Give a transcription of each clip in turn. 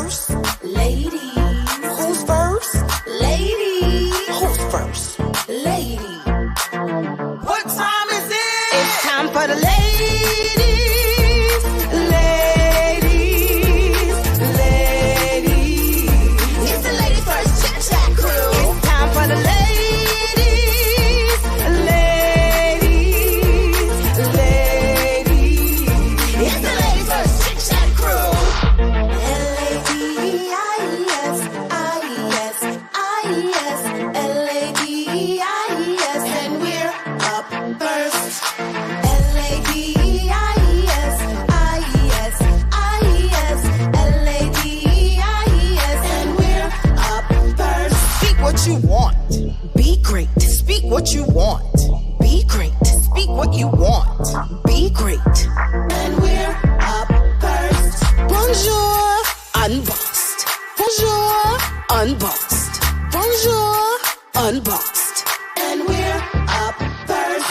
first? Ladies. Who's first? Ladies. Who's first? Ladies. What time is it? It's time for the ladies. Ladies. Ladies. It's the Ladies First Chit-Chat crew. It's time for the ladies. What you want, be great. Speak what you want, be great. And we're up first. Bonjour, unbossed. Bonjour, unbossed. Bonjour, unbossed. And we're up first.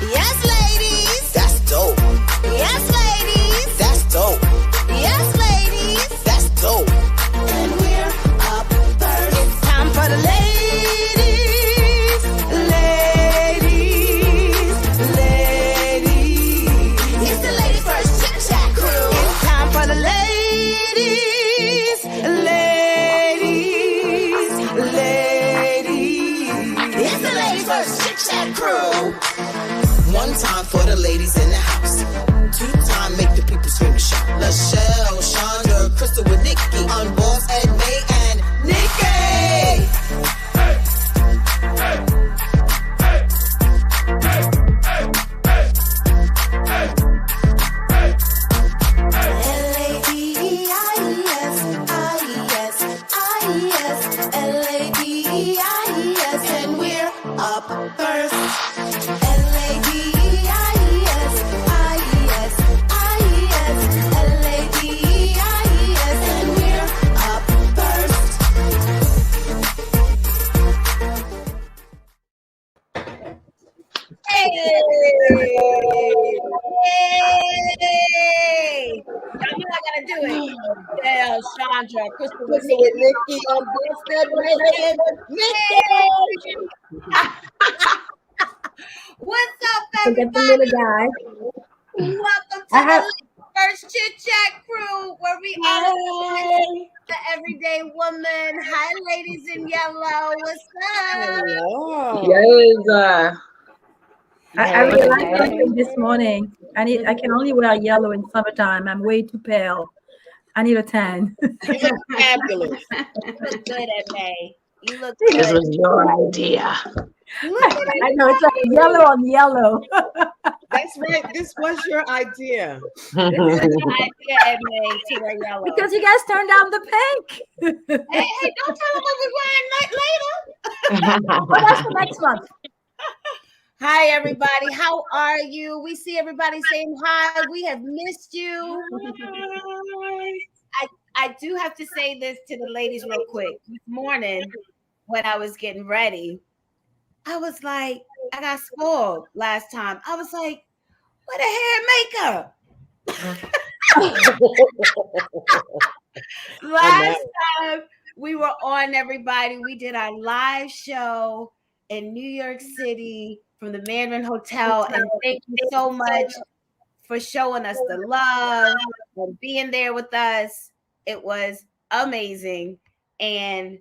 Yes, ladies. That's dope. Yes, ladies. That's dope. Yes, ladies. That's dope. And we're up first. It's time for the ladies. Crew. One time for the ladies in the house. Two time make the people scream and shout. LaShell, Chandra, Crystal with Nikki, Unbossed, Edmay, and Nikki. Hey, hey, hey, hey, hey, hey, hey, hey. L-A-D-I-E-S, L-A-D-I-E-S, and we're up first. Do it. Shell, Chandra, Crystal with Nikki, What's up, everybody? Welcome to the First Chit-Chat crew, where we honor the everyday woman. Hi, ladies in yellow. What's up? Hello. I realized something this morning. I can only wear yellow in summertime. I'm way too pale. I need a tan. You look fabulous. You look good at May. You look good. This was your idea. I know, it's like yellow on yellow. That's right. This was your idea. This was your idea, Edmay, to wear yellow. Because you guys turned down the pink. Hey, don't tell them what we're wearing later. Well, that's the next month. Hi, everybody. How are you? We see everybody saying hi. We have missed you. I do have to say this to the ladies real quick. This morning, when I was getting ready, I was like, I got spoiled last time. I was like, where the hair and makeup? Last time we were on, everybody, we did our live show in New York City from the Mandarin Hotel. And thank you so much for showing us the love and being there with us. It was amazing. And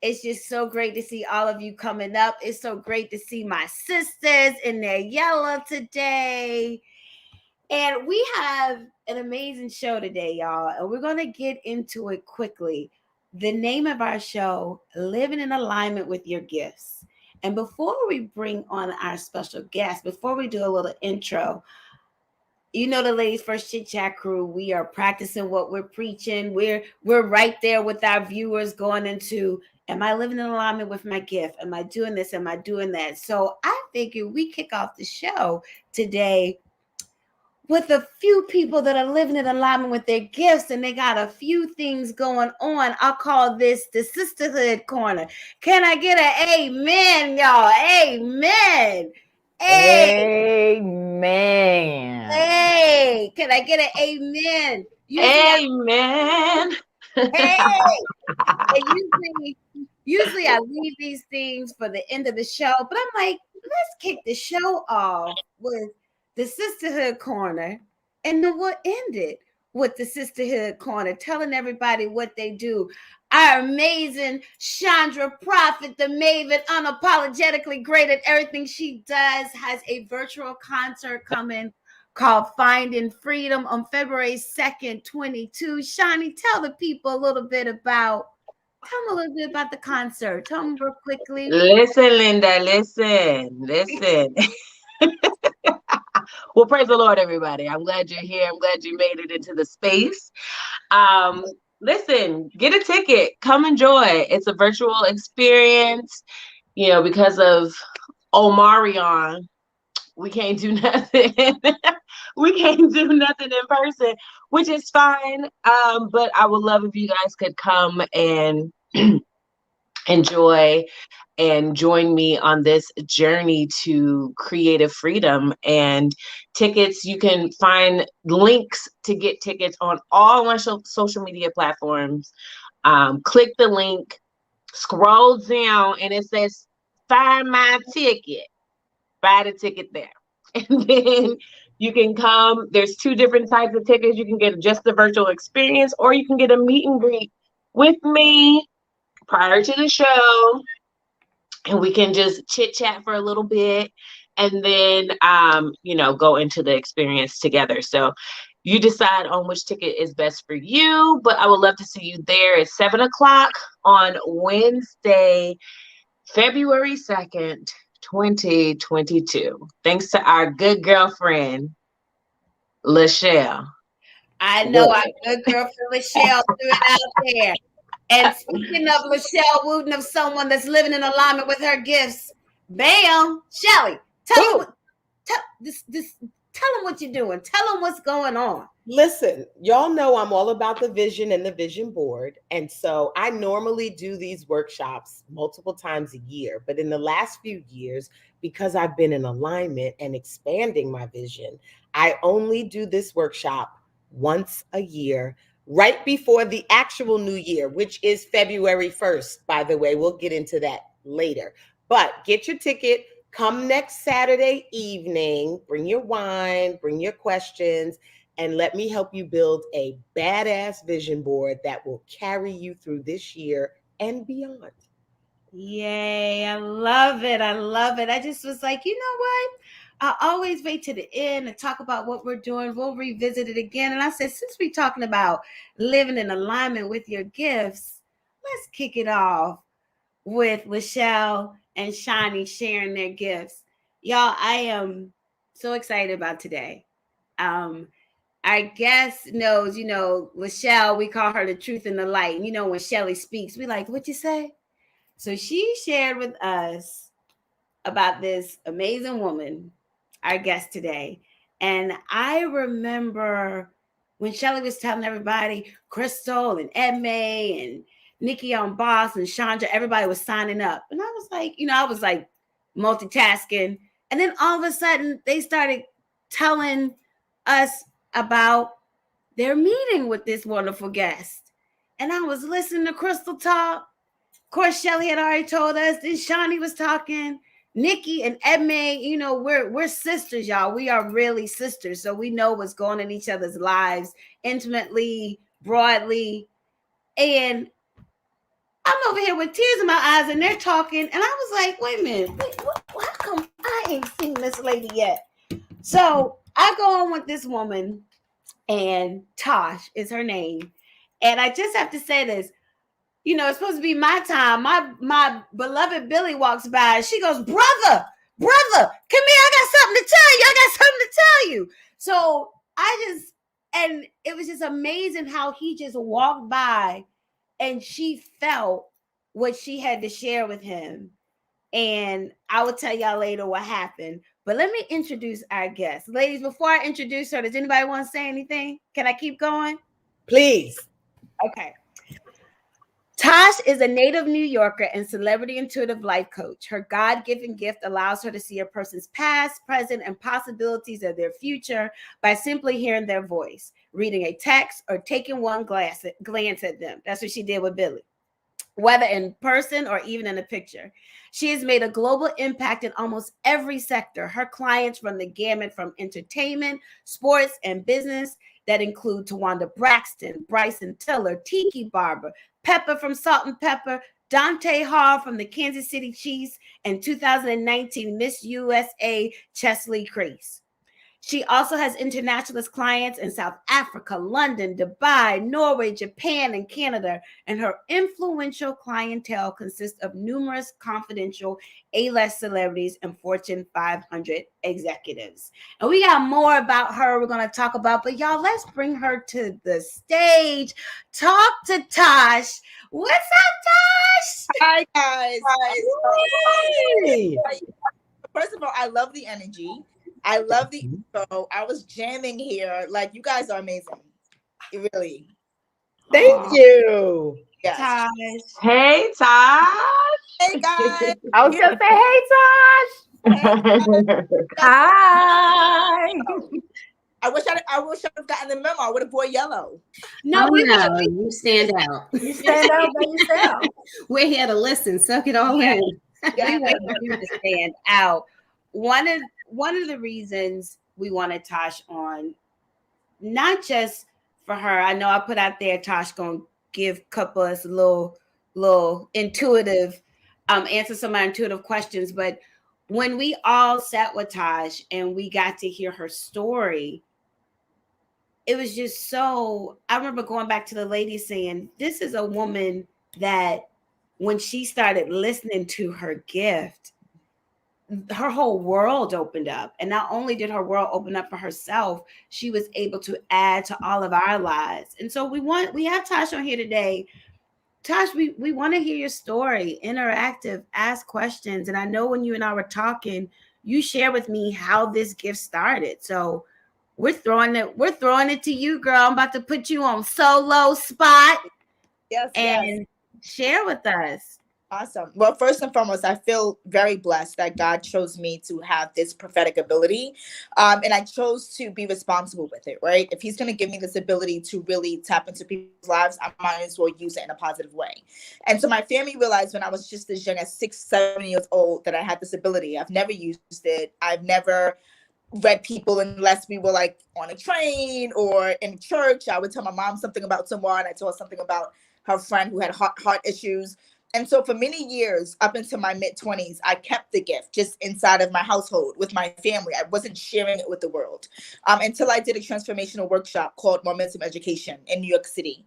it's just so great to see all of you coming up. It's so great to see my sisters in their yellow today. And we have an amazing show today, y'all. And we're going to get into it quickly. The name of our show, Living in Alignment with Your Gifts. And before we bring on our special guest, before we do a little intro, you know, the Ladies First Chit-Chat crew, we are practicing what we're preaching. We're right there with our viewers going into, am I living in alignment with my gift? Am I doing this? Am I doing that? So I figured we kick off the show today with a few people that are living in alignment with their gifts, and they got a few things going on. I'll call this the Sisterhood Corner. Can I get an amen, y'all? Amen. Amen. Hey, can I get an amen? Amen. Hey, and usually I leave these things for the end of the show, but I'm like, let's kick the show off with the Sisterhood Corner, and then we'll end it with the Sisterhood Corner, telling everybody what they do. Our amazing Chandra Prophet, the Maven, unapologetically great at everything she does, has a virtual concert coming called Finding Freedom on February 2nd, 22. Shani, tell the people a little bit about the concert. Tell them real quickly. Listen, Linda, listen. Well, praise the Lord, everybody. I'm glad you're here. I'm glad you made it into the space. Listen, get a ticket. Come enjoy. It's a virtual experience. You know, because of Omarion, we can't do nothing. We can't do nothing in person, which is fine. But I would love if you guys could come and enjoy and join me on this journey to creative freedom. And tickets, you can find links to get tickets on all my social media platforms. Click the link, scroll down, and it says find my ticket. Buy the ticket there. And then you can come. There's 2 different types of tickets. You can get just the virtual experience, or you can get a meet and greet with me prior to the show, and we can just chit chat for a little bit, and then go into the experience together. So you decide on which ticket is best for you, but I would love to see you there at 7:00 on Wednesday, February 2nd, 2022. Thanks to our good girlfriend, LaShelle. I know our good girlfriend LaShelle threw it out there. And speaking of Shell Wooten, of someone that's living in alignment with her gifts, bam, Shelly, tell them what you're doing. Tell them what's going on. Listen, y'all know I'm all about the vision and the vision board. And so I normally do these workshops multiple times a year. But in the last few years, because I've been in alignment and expanding my vision, I only do this workshop once a year, right before the actual new year, which is February 1st, by the way. We'll get into that later. But get your ticket. Come next Saturday evening. Bring your wine, bring your questions, and let me help you build a badass vision board that will carry you through this year and beyond. Yay, I love it. I just was like, you know what? I always wait to the end and talk about what we're doing. We'll revisit it again. And I said, since we're talking about living in alignment with your gifts, let's kick it off with LaShelle and Shani sharing their gifts. Y'all, I am so excited about today. Our guest knows, LaShelle, we call her the truth and the light. And when Shelly speaks, we like, what you say? So she shared with us about this amazing woman, our guest today. And I remember when Shelly was telling everybody, Crystal and Edme and Nikki on Boss and Chandra, everybody was signing up. And I was like, multitasking. And then all of a sudden they started telling us about their meeting with this wonderful guest. And I was listening to Crystal talk. Of course, Shelly had already told us. Then Shani was talking. Nikki and Edme, we're sisters, y'all. We are really sisters. So we know what's going on in each other's lives intimately, broadly. And I'm over here with tears in my eyes, and they're talking. And I was like, wait a minute. How come I ain't seen this lady yet? So I go on with this woman, and Tash is her name. And I just have to say this. It's supposed to be my time. My beloved Billy walks by and she goes, brother, come here. I got something to tell you. So and it was just amazing how he just walked by and she felt what she had to share with him. And I will tell y'all later what happened. But let me introduce our guest. Ladies, before I introduce her, does anybody want to say anything? Can I keep going? Please. Okay. Tash is a native New Yorker and celebrity intuitive life coach. Her God-given gift allows her to see a person's past, present, and possibilities of their future by simply hearing their voice, reading a text, or taking one glance at them. That's what she did with Billy, whether in person or even in a picture. She has made a global impact in almost every sector. Her clients run the gamut from entertainment, sports, and business that include Tawanda Braxton, Bryson Tiller, Tiki Barber, Pepper from Salt and Pepper, Dante Hall from the Kansas City Chiefs, and 2019 Miss USA Chesley Crease. She also has internationalist clients in South Africa, London, Dubai, Norway, Japan, and Canada. And her influential clientele consists of numerous confidential A-list celebrities and Fortune 500 executives. And we got more about her we're going to talk about, but y'all, let's bring her to the stage. Talk to Tash. What's up, Tash? Hi, guys. Hey. First of all, I love the energy. I love the info. I was jamming here. Like, you guys are amazing. Really. Thank you. Yes. Tash. Hey, Tash. Hey, guys. I was going to say, hey, Tash. Hi. I wish I'd have gotten the memo. I would have wore yellow. No, No, you stand out. You stand out by yourself. We're here to listen. Suck it all in. We want you to stand out. One of the reasons we wanted Tash on, not just for her. I know I put out there Tash gonna give a couple of us little intuitive, answer some of my intuitive questions. But when we all sat with Tash and we got to hear her story, it was just so. I remember going back to the lady saying, "This is a woman that." When she started listening to her gift, her whole world opened up. And not only did her world open up for herself, she was able to add to all of our lives. And so we have Tash on here today. Tash, we want to hear your story, interactive, ask questions. And I know when you and I were talking, you share with me how this gift started. So we're throwing it to you, girl. I'm about to put you on solo spot. Yes. And share with us. Awesome. Well, first and foremost, I feel very blessed that God chose me to have this prophetic ability. And I chose to be responsible with it, right? If he's going to give me this ability to really tap into people's lives, I might as well use it in a positive way. And so my family realized when I was just as young as 6-7 years old that I had this ability. I've never used it. I've never read people unless we were like on a train or in church. I would tell my mom something about someone. I told her something about her friend who had heart issues. And so for many years, up into my mid-20s, I kept the gift just inside of my household with my family. I wasn't sharing it with the world until I did a transformational workshop called Momentum Education in New York City,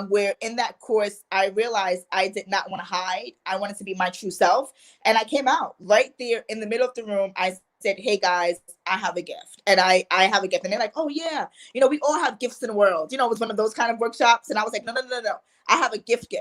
where in that course, I realized I did not want to hide. I wanted to be my true self. And I came out right there in the middle of the room. I said, hey guys, I have a gift. And I have a gift. And they're like, oh yeah, we all have gifts in the world. It was one of those kind of workshops. And I was like, no. I have a gift.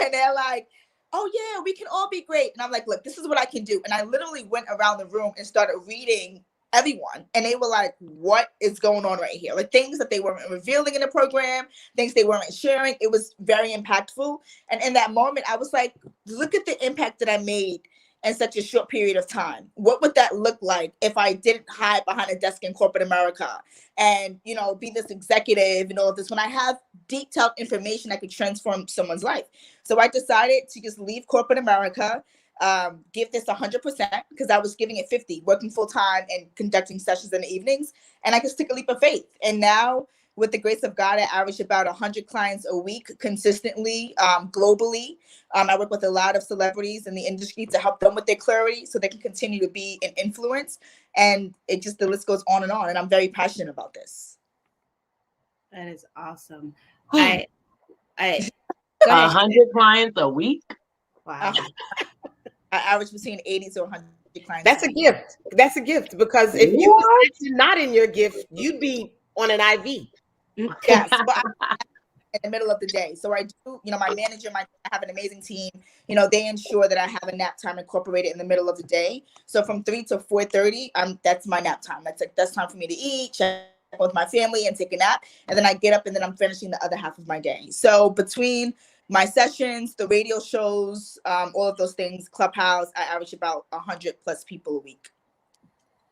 And they're like, oh yeah, we can all be great. And I'm like, look, this is what I can do. And I literally went around the room and started reading everyone. And they were like, what is going on right here? Like things that they weren't revealing in the program, things they weren't sharing. It was very impactful. And in that moment, I was like, look at the impact that I made in such a short period of time. What would that look like if I didn't hide behind a desk in corporate America and, be this executive and all of this, when I have detailed information that could transform someone's life? So I decided to just leave corporate America, give this 100% because I was giving it 50, working full time and conducting sessions in the evenings. And I just took a leap of faith. And now, with the grace of God, I average about 100 clients a week consistently, globally. I work with a lot of celebrities in the industry to help them with their clarity so they can continue to be an influence. And the list goes on. And I'm very passionate about this. That is awesome. I 100 clients a week? Wow. I average between 80 to 100 clients. That's a gift. That's a gift because if you were actually not in your gift, you'd be on an IV. Yes, but in the middle of the day. So I do, my manager, I have an amazing team. They ensure that I have a nap time incorporated in the middle of the day. So from 3 to 4:30, that's my nap time. That's time for me to eat, check with my family, and take a nap. And then I get up and then I'm finishing the other half of my day. So between my sessions, the radio shows, all of those things, Clubhouse, I average about 100+ people a week.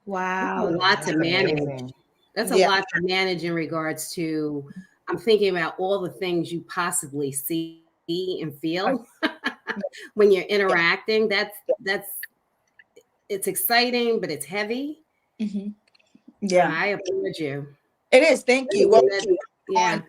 Wow. A lot to manage. Amazing. That's a Yeah. lot to manage in regards to, I'm thinking about all the things you possibly see and feel when you're interacting. That's it's exciting, but it's heavy. Mm-hmm. Yeah, I applaud you. it is. Thank you. Well, Yeah.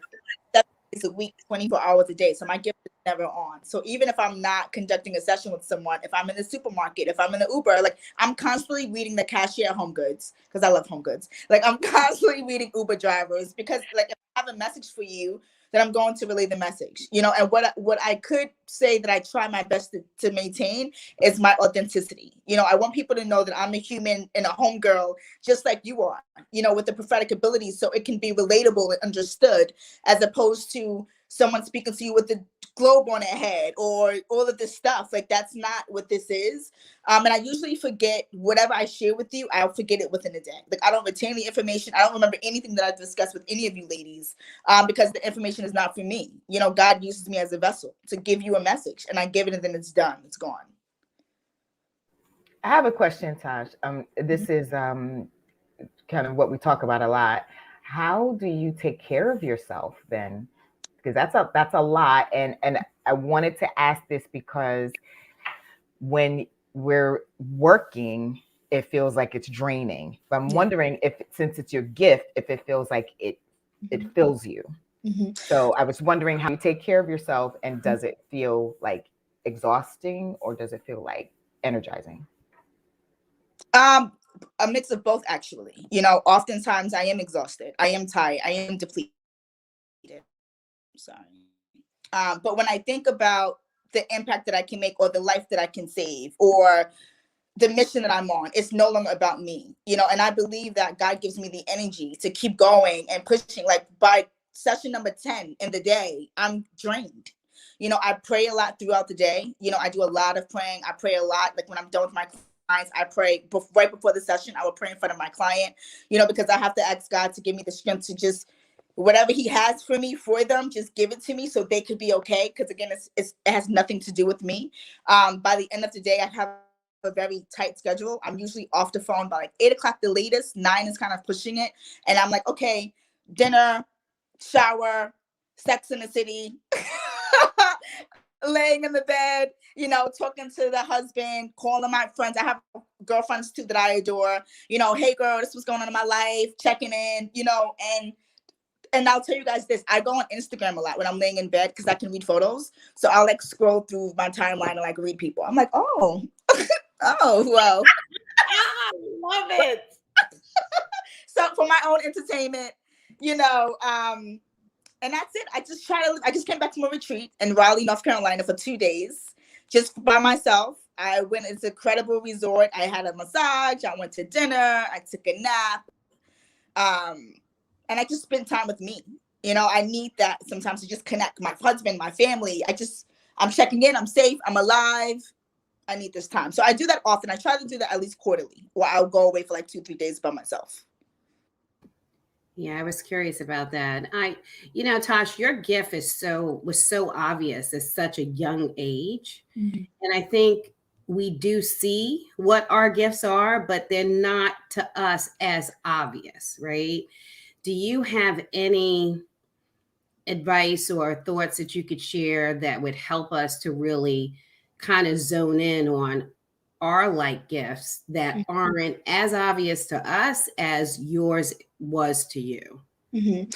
7 days a week, 24 hours a day. So my gift is never on. So even if I'm not conducting a session with someone, if I'm in the supermarket, if I'm in the Uber, like I'm constantly reading the cashier at Home Goods because I love Home Goods. Like I'm constantly reading Uber drivers because like if I have a message for you, then I'm going to relay the message, you know. And what I could say that I try my best to maintain is my authenticity. You know, I want people to know that I'm a human and a homegirl just like you are, you know, with the prophetic abilities, so it can be relatable and understood, as opposed to someone speaking to you with the globe on their head or all of this stuff. Like that's not what this is. And I usually forget whatever I share with you. I'll forget it within a day. Like I don't retain the information. I don't remember anything that I've discussed with any of you ladies, because the information is not for me. You know, God uses me as a vessel to give you a message, and I give it and then it's done. It's gone. I have a question, Tash. This is kind of what we talk about a lot. How do you take care of yourself then? Because that's a lot, and I wanted to ask this because when we're working, it feels like it's draining. But I'm wondering if, since it's your gift, if it feels like it fills you. Mm-hmm. So I was wondering how you take care of yourself, and does it feel like exhausting or does it feel like energizing? A mix of both, actually. You know, oftentimes I am exhausted. I am tired. I am depleted. Sorry. But when I think about the impact that I can make or the life that I can save or the mission that I'm on, it's no longer about me, you know. And I believe that God gives me the energy to keep going and pushing. Like by session number 10 in the day, I'm drained. You know, I pray a lot throughout the day. You know, I do a lot of praying. I pray a lot. Like when I'm done with my clients, I pray right before the session. I will pray in front of my client, you know, because I have to ask God to give me the strength to just whatever he has for me for them, just give it to me so they could be okay. Because again, it has nothing to do with me. By the end of the day, I have a very tight schedule. I'm usually off the phone by like 8 o'clock the latest. 9 is kind of pushing it. And I'm like, okay, dinner, shower, Sex in the City, laying in the bed, you know, talking to the husband, calling my friends. I have girlfriends too that I adore. You know, hey girl, this was going on in my life, checking in, you know. And I'll tell you guys this, I go on Instagram a lot when I'm laying in bed because I can read photos. So I'll like scroll through my timeline and like read people. I'm like, oh, oh, well. I love it. So for my own entertainment, you know, and that's it. I just came back from a retreat in Raleigh, North Carolina for 2 days, just by myself. I went into an incredible resort. I had a massage. I went to dinner. I took a nap. And I just spend time with me. You know, I need that sometimes to just connect my husband, my family. I'm checking in. I'm safe. I'm alive. I need this time. So I do that often. I try to do that at least quarterly, or I'll go away for like 2-3 days by myself. Yeah, I was curious about that. You know, Tosh, your gift was so obvious at such a young age. Mm-hmm. And I think we do see what our gifts are, but they're not to us as obvious, right? Do you have any advice or thoughts that you could share that would help us to really kind of zone in on our like gifts that aren't as obvious to us as yours was to you? Mm-hmm.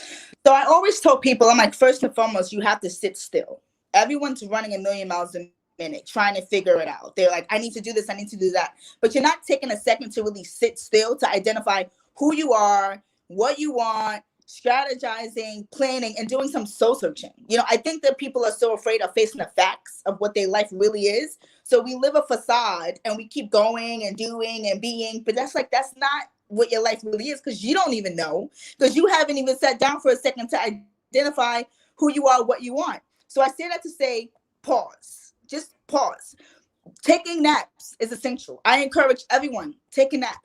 So I always tell people, I'm like, first and foremost, you have to sit still. Everyone's running a million miles a minute trying to figure it out. They're like, I need to do this, I need to do that. But you're not taking a second to really sit still to identify who you are, what you want, strategizing, planning, and doing some soul searching. You know, I think that people are so afraid of facing the facts of what their life really is. So we live a facade and we keep going and doing and being, but that's not what your life really is, because you don't even know, because you haven't even sat down for a second to identify who you are, what you want. So I say that to say, pause, just pause. Taking naps is essential. I encourage everyone, take a nap.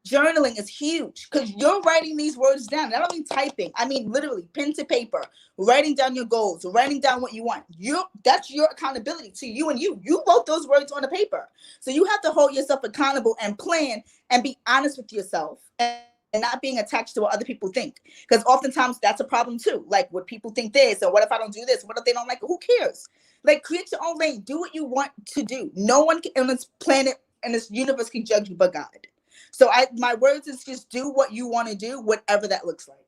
journaling is huge because you're writing these words down. I don't mean typing. I mean literally pen to paper, writing down your goals, writing down what you want. That's your accountability to you and you. You wrote those words on the paper. So you have to hold yourself accountable and plan and be honest with yourself and not being attached to what other people think. Because oftentimes that's a problem too. Like, would people think this? Or what if I don't do this? What if they don't like it? Who cares? Like, create your own lane. Do what you want to do. No one on this planet and this universe can judge you but God. So my words is just do what you want to do, whatever that looks like.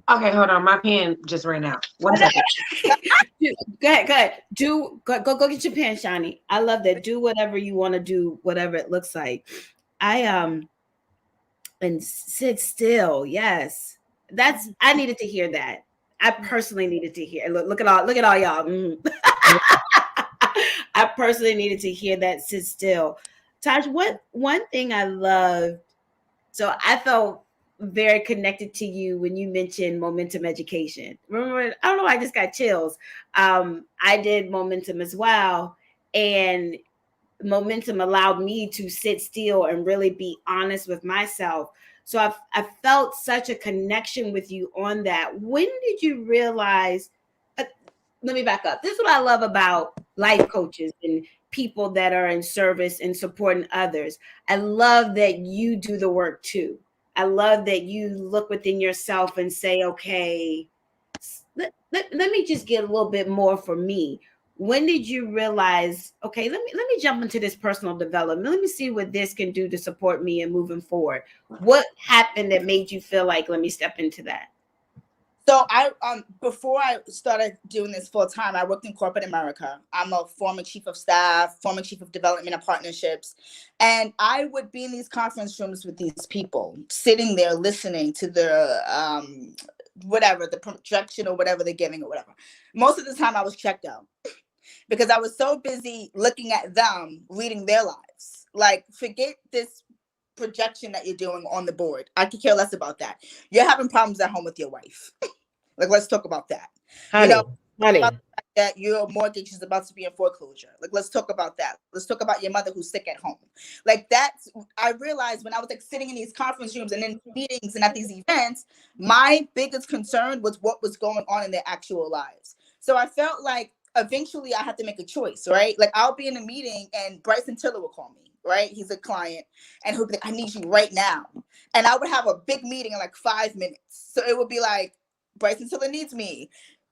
Okay, hold on. My pen just ran out. 1 second. Go ahead. Go get your pen, Shani. I love that. Do whatever you want to do, whatever it looks like. And sit still. Yes. I needed to hear that. I personally needed to hear. Look at all y'all. I personally needed to hear that. Sit still. Tash, one thing I loved, so I felt very connected to you when you mentioned momentum education. Remember, I don't know, I just got chills. I did momentum as well, and momentum allowed me to sit still and really be honest with myself. So I felt such a connection with you on that. When did you realize? Let me back up. This is what I love about life coaches and people that are in service and supporting others. I love that you do the work too. I love that you look within yourself and say, okay, let me just get a little bit more for me. When did you realize, okay, let me jump into this personal development. Let me see what this can do to support me and moving forward. What happened that made you feel like, let me step into that? So before I started doing this full time, I worked in corporate America. I'm a former chief of staff, former chief of development and partnerships. And I would be in these conference rooms with these people, sitting there listening to the the projection or whatever they're giving or whatever. Most of the time I was checked out because I was so busy looking at them, reading their lives. Like, forget this projection that you're doing on the board. I could care less about that. You're having problems at home with your wife. Like, let's talk about that. Honey. That your mortgage is about to be in foreclosure. Like, let's talk about that. Let's talk about your mother who's sick at home. Like, that's, I realized when I was like sitting in these conference rooms and in meetings and at these events, my biggest concern was what was going on in their actual lives. So I felt like eventually I had to make a choice, right? Like, I'll be in a meeting and Bryson Tiller will call me, right? He's a client and he'll be like, I need you right now. And I would have a big meeting in like 5 minutes. So it would be like, Bryson Tiller needs me.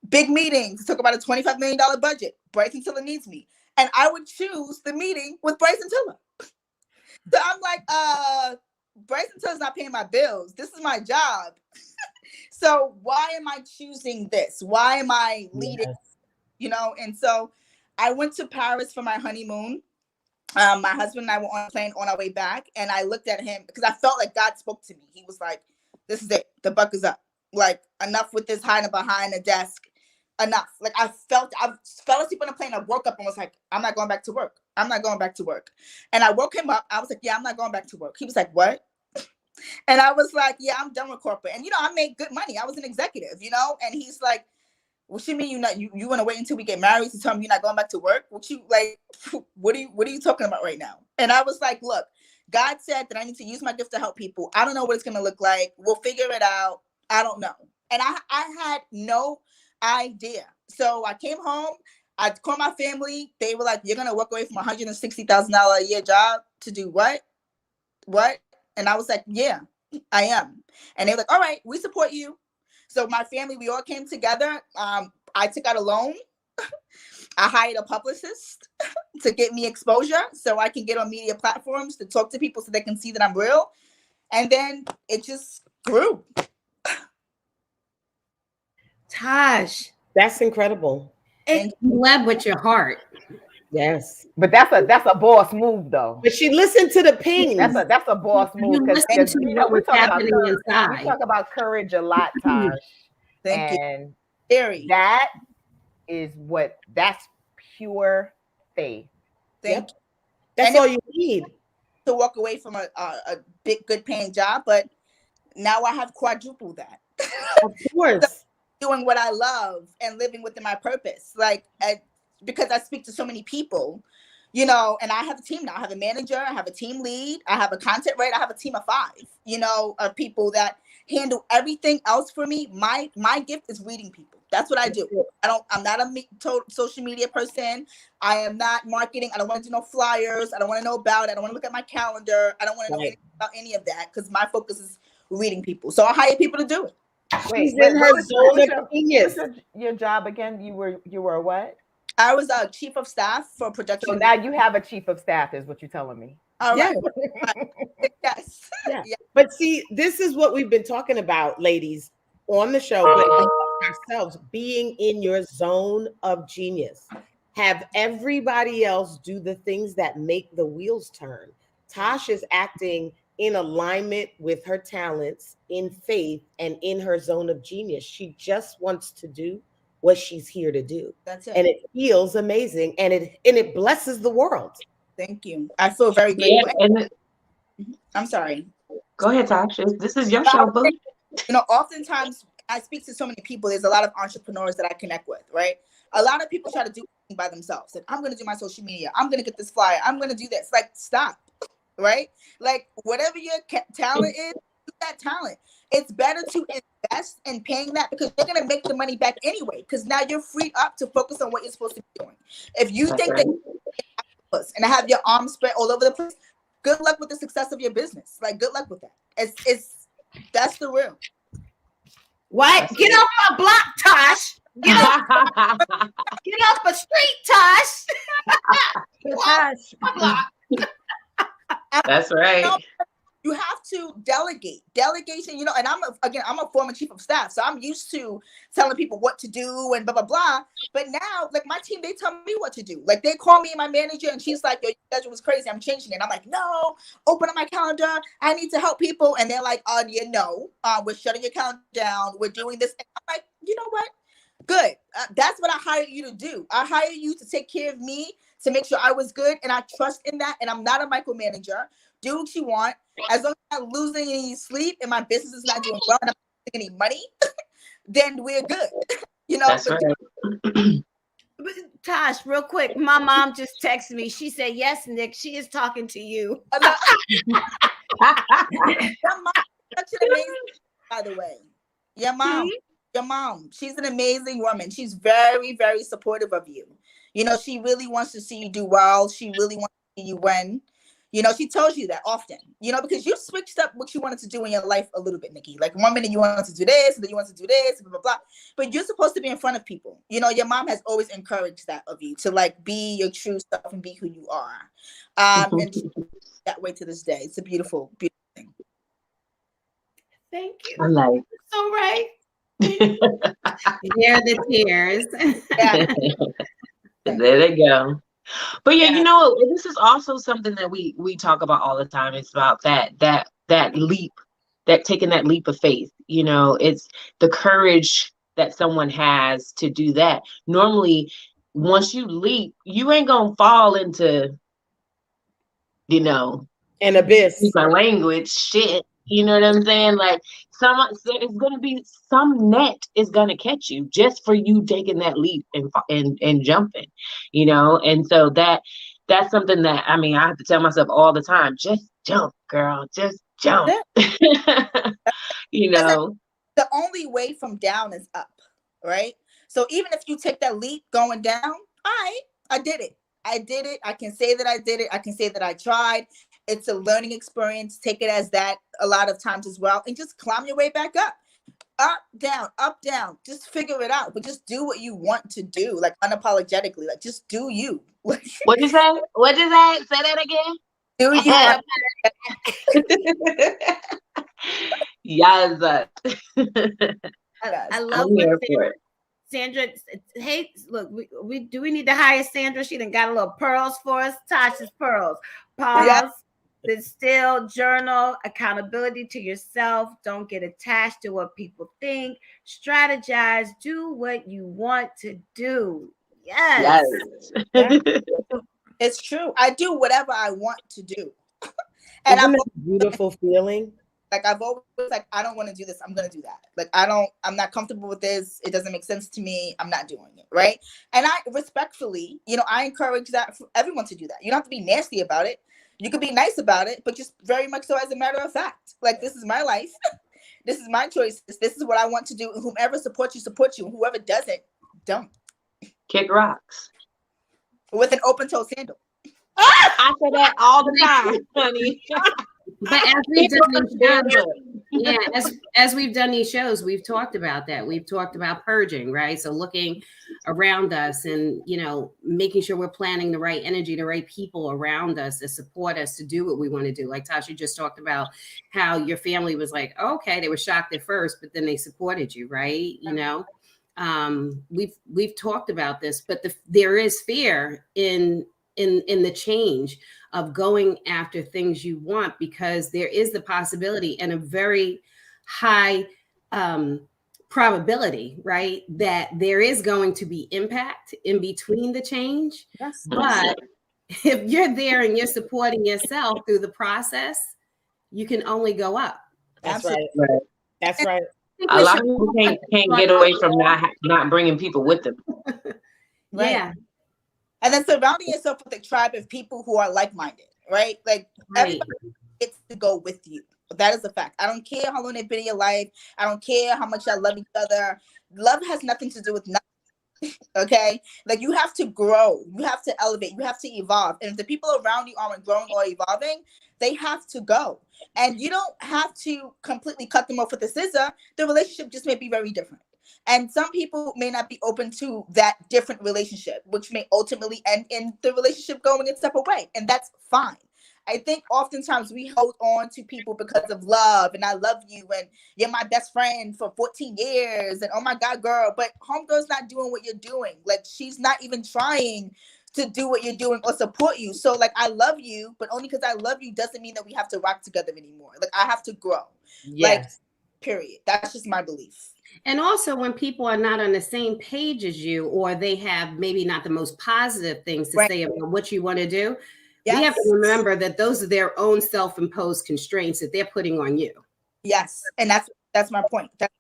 Big meeting to talk about a $25 million budget. Bryson Tiller needs me. And I would choose the meeting with Bryson Tiller. So I'm like, Bryson Tiller's not paying my bills. This is my job. So why am I choosing this? Why am I leading? Yes. You know, and so I went to Paris for my honeymoon. My husband and I were on a plane on our way back. And I looked at him because I felt like God spoke to me. He was like, this is it. The buck is up. Like, enough with this hiding behind a desk. Enough. Like, I fell asleep on a plane. I woke up and was like, I'm not going back to work. I'm not going back to work. And I woke him up. I was like, yeah, I'm not going back to work. He was like, what? And I was like, yeah, I'm done with corporate. And, you know, I made good money. I was an executive, you know? And he's like, what you mean you want to wait until we get married to tell me you're not going back to work? What are you talking about right now? And I was like, look, God said that I need to use my gift to help people. I don't know what it's going to look like. We'll figure it out. I don't know. And I had no idea. So I came home. I called my family. They were like, you're going to walk away from a $160,000 a year job to do what? What? And I was like, yeah, I am. And they were like, all right, we support you. So my family, we all came together. I took out a loan. I hired a publicist to get me exposure so I can get on media platforms to talk to people so they can see that I'm real. And then it just grew. Tash, that's incredible. And you led with your heart. Yes, but that's a boss move, though. But she listened to the ping. That's a boss move because you know we talk about courage a lot, Tash. Thank and you. That is that's pure faith. Thank you. That's all you need to walk away from a big, good paying job, but now I have quadrupled that. Of course. Doing what I love and living within my purpose. Like, because I speak to so many people, you know, and I have a team now. I have a manager, I have a team lead, I have a content writer, I have a team of 5, you know, of people that handle everything else for me. My gift is reading people. That's what I do. I'm not a social media person. I am not marketing. I don't want to do no flyers. I don't want to know about it. I don't want to look at my calendar. I don't want to know anything about any of that, because my focus is reading people. So I hire people to do it. She's in her zone of genius. Your job again? You were what? I was a chief of staff for production. So now you have a chief of staff, is what you're telling me. All right. Yes. Yeah. But see, this is what we've been talking about, ladies, on the show, but ourselves, being in your zone of genius. Have everybody else do the things that make the wheels turn. Tash is acting in alignment with her talents, in faith, and in her zone of genius. She just wants to do what she's here to do. That's it. And it feels amazing, and it blesses the world. Thank you. I feel very grateful. Yeah, I'm sorry. Go ahead, Tash. This is your show, boo. You know, oftentimes I speak to so many people. There's a lot of entrepreneurs that I connect with, right? A lot of people try to do it by themselves. And I'm going to do my social media. I'm going to get this flyer. I'm going to do this. Like, stop, right? Like, whatever your talent is, do that talent. It's better to invest in paying that, because you're going to make the money back anyway, because now you're freed up to focus on what you're supposed to be doing. If you think that and have your arms spread all over the place, good luck with the success of your business. Like, good luck with that. It's that's the real. What? Get off my block, Tosh. Get off the street, Tosh. That's right. You have to delegate. Delegation, you know, and I'm a former chief of staff, so I'm used to telling people what to do and blah, blah, blah. But now, like, my team, they tell me what to do. Like, they call me, my manager, and she's like, your schedule was crazy, I'm changing it. I'm like, no, open up my calendar. I need to help people. And they're like, we're shutting your calendar down. We're doing this. And I'm like, you know what? Good. That's what I hired you to do. I hired you to take care of me, to make sure I was good. And I trust in that. And I'm not a micromanager. Do what you want. As long as I'm not losing any sleep and my business is not doing well and I'm not making any money, then we're good. You know, that's right. But Tosh, real quick, my mom just texted me. She said, yes, Nick, she is talking to you. Your mom is such an amazing, by the way. Your mom, she's an amazing woman. She's very, very supportive of you. You know, she really wants to see you do well. She really wants to see you win. You know, she tells you that often, you know, because you switched up what you wanted to do in your life a little bit, Nikki. Like, one minute you wanted to do this, and then you want to do this, blah, blah, blah. But you're supposed to be in front of people. You know, your mom has always encouraged that of you, to, like, be your true self and be who you are. And that way to this day. It's a beautiful, beautiful thing. Thank you. I'm like, so right. There are the tears. Yeah. There they go. But yeah, you know, this is also something that we talk about all the time. It's about that leap, that taking that leap of faith. You know, it's the courage that someone has to do that. Normally, once you leap, you ain't gonna fall into, you know, an abyss. My language, shit. You know what I'm saying? Like, it's gonna be some net is gonna catch you just for you taking that leap and jumping, you know. And so that's something that, I mean, I have to tell myself all the time: just jump, girl, just jump. You know, the only way from down is up, right? So even if you take that leap going down, all right, I did it. I can say that I did it. I can say that I tried. It's a learning experience. Take it as that a lot of times as well. And just climb your way back up. Up, down. Just figure it out. But just do what you want to do, like, unapologetically. Like, just do you. What is that? What is that? Say that again. Do you. Yes. I love what Sandra. Hey, look, we need to hire Sandra. She done got a little pearls for us. Tasha's pearls. Pause. Yeah. Distill, journal, accountability to yourself. Don't get attached to what people think. Strategize. Do what you want to do. Yes. It's true. I do whatever I want to do. And I'm a beautiful feeling Like I've always like, I don't want to do this. I'm going to do that. Like, I'm not comfortable with this. It doesn't make sense to me. I'm not doing it. Right. And I respectfully, I encourage that for everyone to do that. You don't have to be nasty about it. You could be nice about it, but just very much so as a matter of fact. Like, this is my life. This is my choices. This is what I want to do. And whomever supports you, support you. And whoever doesn't, don't. Kick rocks. With an open toe sandal. I say that all the time, honey. But as we've done these shows, as we've done these shows, we've talked about that. We've talked about purging, right? So looking around us and, making sure we're planting the right energy, the right people around us to support us to do what we want to do. Like Tasha just talked about how your family was like, okay, they were shocked at first, but then they supported you, right? We've talked about this, but there is fear in the change of going after things you want, because there is the possibility and a very high probability, right, that there is going to be impact in between the change. Yes. But if you're there and you're supporting yourself through the process, you can only go up. That's Absolutely. right. That's right. A lot of people can't get away from not bringing people with them. Right. Yeah. And then surrounding yourself with a tribe of people who are like-minded, right? Like, everybody gets to go with you. That is a fact. I don't care how long they've been in your life. I don't care how much y'all love each other. Love has nothing to do with nothing. Okay? Like, you have to grow. You have to elevate. You have to evolve. And if the people around you aren't growing or evolving, they have to go. And you don't have to completely cut them off with a scissor. The relationship just may be very different. And some people may not be open to that different relationship, which may ultimately end in the relationship going a separate way. And that's fine. I think oftentimes we hold on to people because of love, and I love you, and you're my best friend for 14 years, and oh my God, girl, but homegirl's not doing what you're doing. Like, she's not even trying to do what you're doing or support you. So, like, I love you, but only because I love you doesn't mean that we have to rock together anymore. Like, I have to grow. Yes. Like, period. That's just my belief. And also, when people are not on the same page as you, or they have maybe not the most positive things to say about what you want to do, we have to remember that those are their own self-imposed constraints that they're putting on you. Yes. And that's my point. That's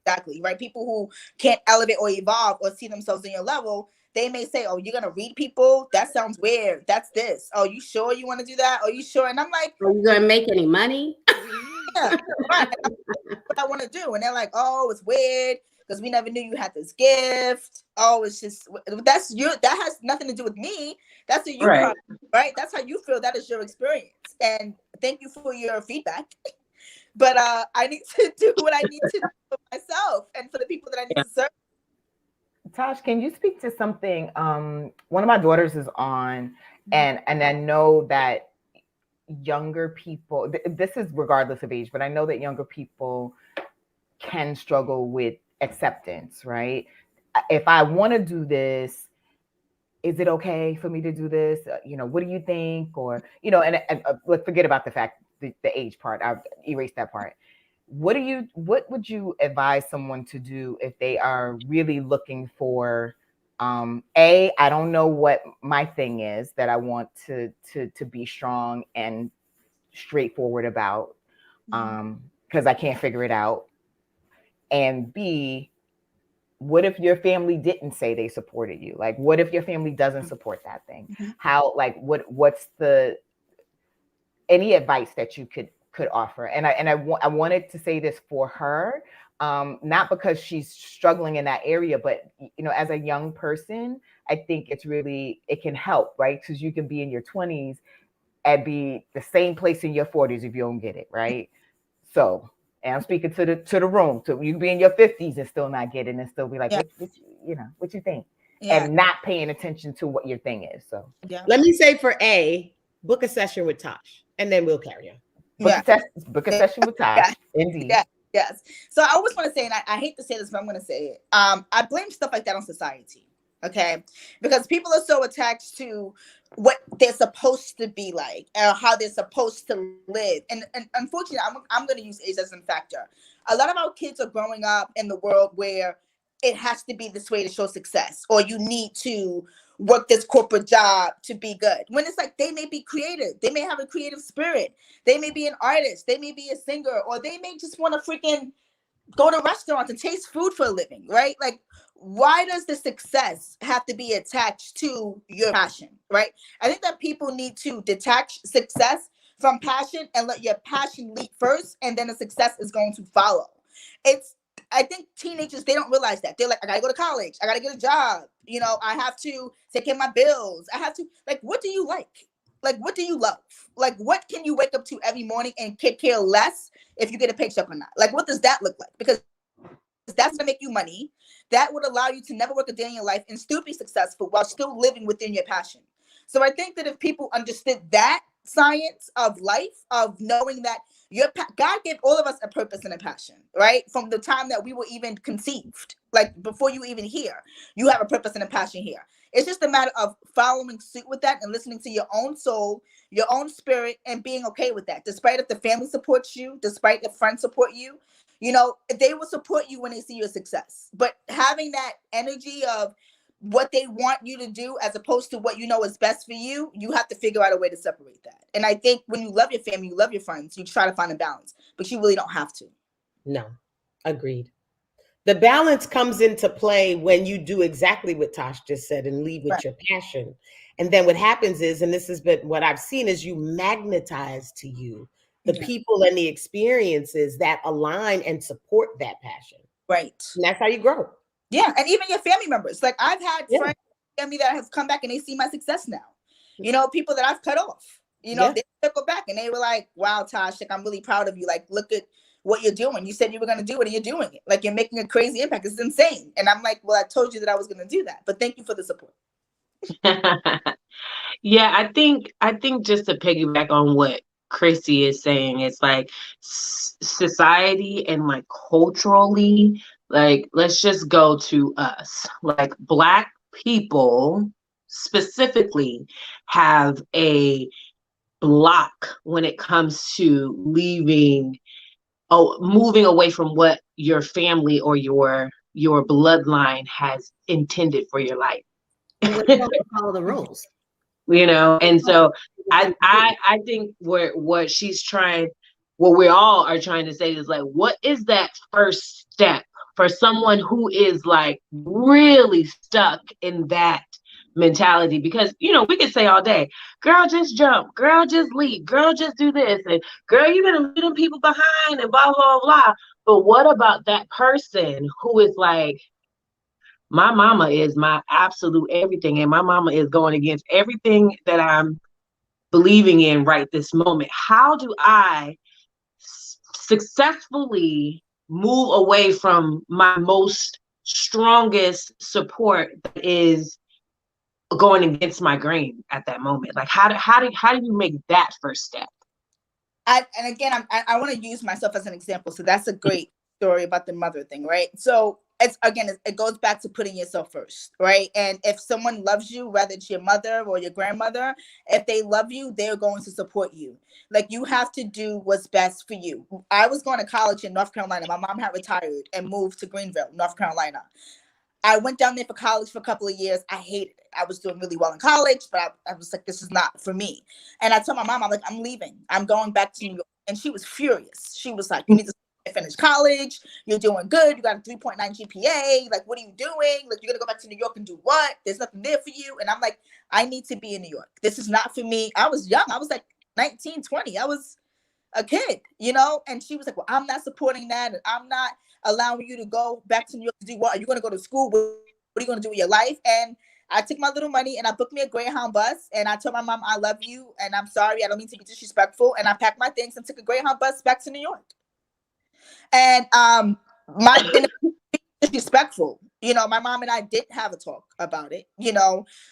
exactly right. People who can't elevate or evolve or see themselves in your level, they may say, oh, you're going to read people? That sounds weird. That's this. Oh, you sure you want to do that? Are you sure? And I'm like, are you going to make any money? Yeah, right. What I want to do. And they're like, oh, it's weird because we never knew you had this gift. Oh, it's just, that's you. That has nothing to do with me. That's a you problem, right? That's how you feel. That is your experience. And thank you for your feedback. But I need to do what I need to do for myself and for the people that I need to serve. Tash, can you speak to something? One of my daughters is on, and I know that younger people, this is regardless of age, but I know that younger people can struggle with acceptance, right? If I want to do this, is it okay for me to do this? What do you think? Or, and let's forget about the fact, the age part. I'll erase that part. What would you advise someone to do if they are really looking for, I don't know what my thing is that I want to be strong and straightforward about, because I can't figure it out. And B, what if your family didn't say they supported you? Like, what if your family doesn't support that thing? How, like, what's any advice that you could offer? And I wanted to say this for her, not because she's struggling in that area, but as a young person, I think it can help, right? Because you can be in your 20s and be the same place in your 40s if you don't get it, right? So, and I'm speaking to the room. So you can be in your 50s and still not get it, and still be like, what you think? Yeah. And not paying attention to what your thing is. So let me say for book a session with Tash, and then we'll carry on. Book a session with Tash. Indeed. Yes. So I always want to say, and I hate to say this, but I'm going to say it. I blame stuff like that on society. Okay, because people are so attached to what they're supposed to be like or how they're supposed to live. And unfortunately, I'm going to use age as a factor. A lot of our kids are growing up in the world where it has to be this way to show success, or you need to work this corporate job to be good. When it's like they may be creative, they may have a creative spirit, they may be an artist, they may be a singer, or they may just want to freaking go to restaurants and taste food for a living, right? Like, why does the success have to be attached to your passion, right? I think that people need to detach success from passion and let your passion lead first, and then the success is going to follow. I think teenagers, they don't realize that. They're like, I gotta go to college, I gotta get a job, I have to take care of my bills, I have to, like, what do you like? Like, what do you love? Like, what can you wake up to every morning and care less if you get a paycheck or not? Like, what does that look like? Because that's gonna make you money. That would allow you to never work a day in your life and still be successful while still living within your passion. So I think that if people understood that science of life, of knowing that God gave all of us a purpose and a passion, right? From the time that we were even conceived, like before you even here, you have a purpose and a passion here. It's just a matter of following suit with that and listening to your own soul, your own spirit, and being okay with that. Despite if the family supports you, despite if friends support you, they will support you when they see your success. But having that energy of what they want you to do as opposed to what you know is best for you, you have to figure out a way to separate that. And I think when you love your family, you love your friends, you try to find a balance, but you really don't have to. No, agreed. The balance comes into play when you do exactly what Tash just said and lead with your passion. And then what happens is, and this has been what I've seen, is you magnetize to you the people and the experiences that align and support that passion. Right. And that's how you grow. Yeah. And even your family members. Like, I've had friends family that have come back and they see my success now. People that I've cut off, they circle back and they were like, wow, Tash, like, I'm really proud of you. Like, look at what you're doing. You said you were going to do it and you're doing it. Like, you're making a crazy impact. It's insane. And I'm like, well, I told you that I was going to do that, but thank you for the support. Yeah, I think just to piggyback on what Chrissy is saying, it's like society and like culturally, like, let's just go to us. Like, Black people specifically have a block when it comes to moving away from what your family or your bloodline has intended for your life. Follow the rules. And so I think what we all are trying to say is, like, what is that first step for someone who is like really stuck in that mentality? Because we could say all day, girl, just jump, girl, just leap, girl, just do this, and girl, you're gonna leave them people behind, and blah blah blah. But what about that person who is like, my mama is my absolute everything, and my mama is going against everything that I'm believing in right this moment? How do I successfully move away from my most strongest support that is going against my grain at that moment? Like, how do you make that first step? I want to use myself as an example. So that's a great story about the mother thing, right? So it goes back to putting yourself first, right? And if someone loves you, whether it's your mother or your grandmother, if they love you, they're going to support you. Like, you have to do what's best for you. I was going to college in North Carolina. My mom had retired and moved to Greenville, North Carolina. I went down there for college for a couple of years. I hated it. I was doing really well in college, but I was like, this is not for me. And I told my mom, I'm like, I'm leaving. I'm going back to New York. And she was furious. She was like, you need to finish college. You're doing good. You got a 3.9 GPA. Like, what are you doing? Like, you're going to go back to New York and do what? There's nothing there for you. And I'm like, I need to be in New York. This is not for me. I was young. I was like 19, 20. I was a kid, And she was like, well, I'm not supporting that. And I'm not allowing you to go back to New York to do what? Are you going to go to school? What are you going to do with your life? And I took my little money and I booked me a Greyhound bus. And I told my mom, I love you. And I'm sorry. I don't mean to be disrespectful. And I packed my things and took a Greyhound bus back to New York. And disrespectful. My mom and I did have a talk about it.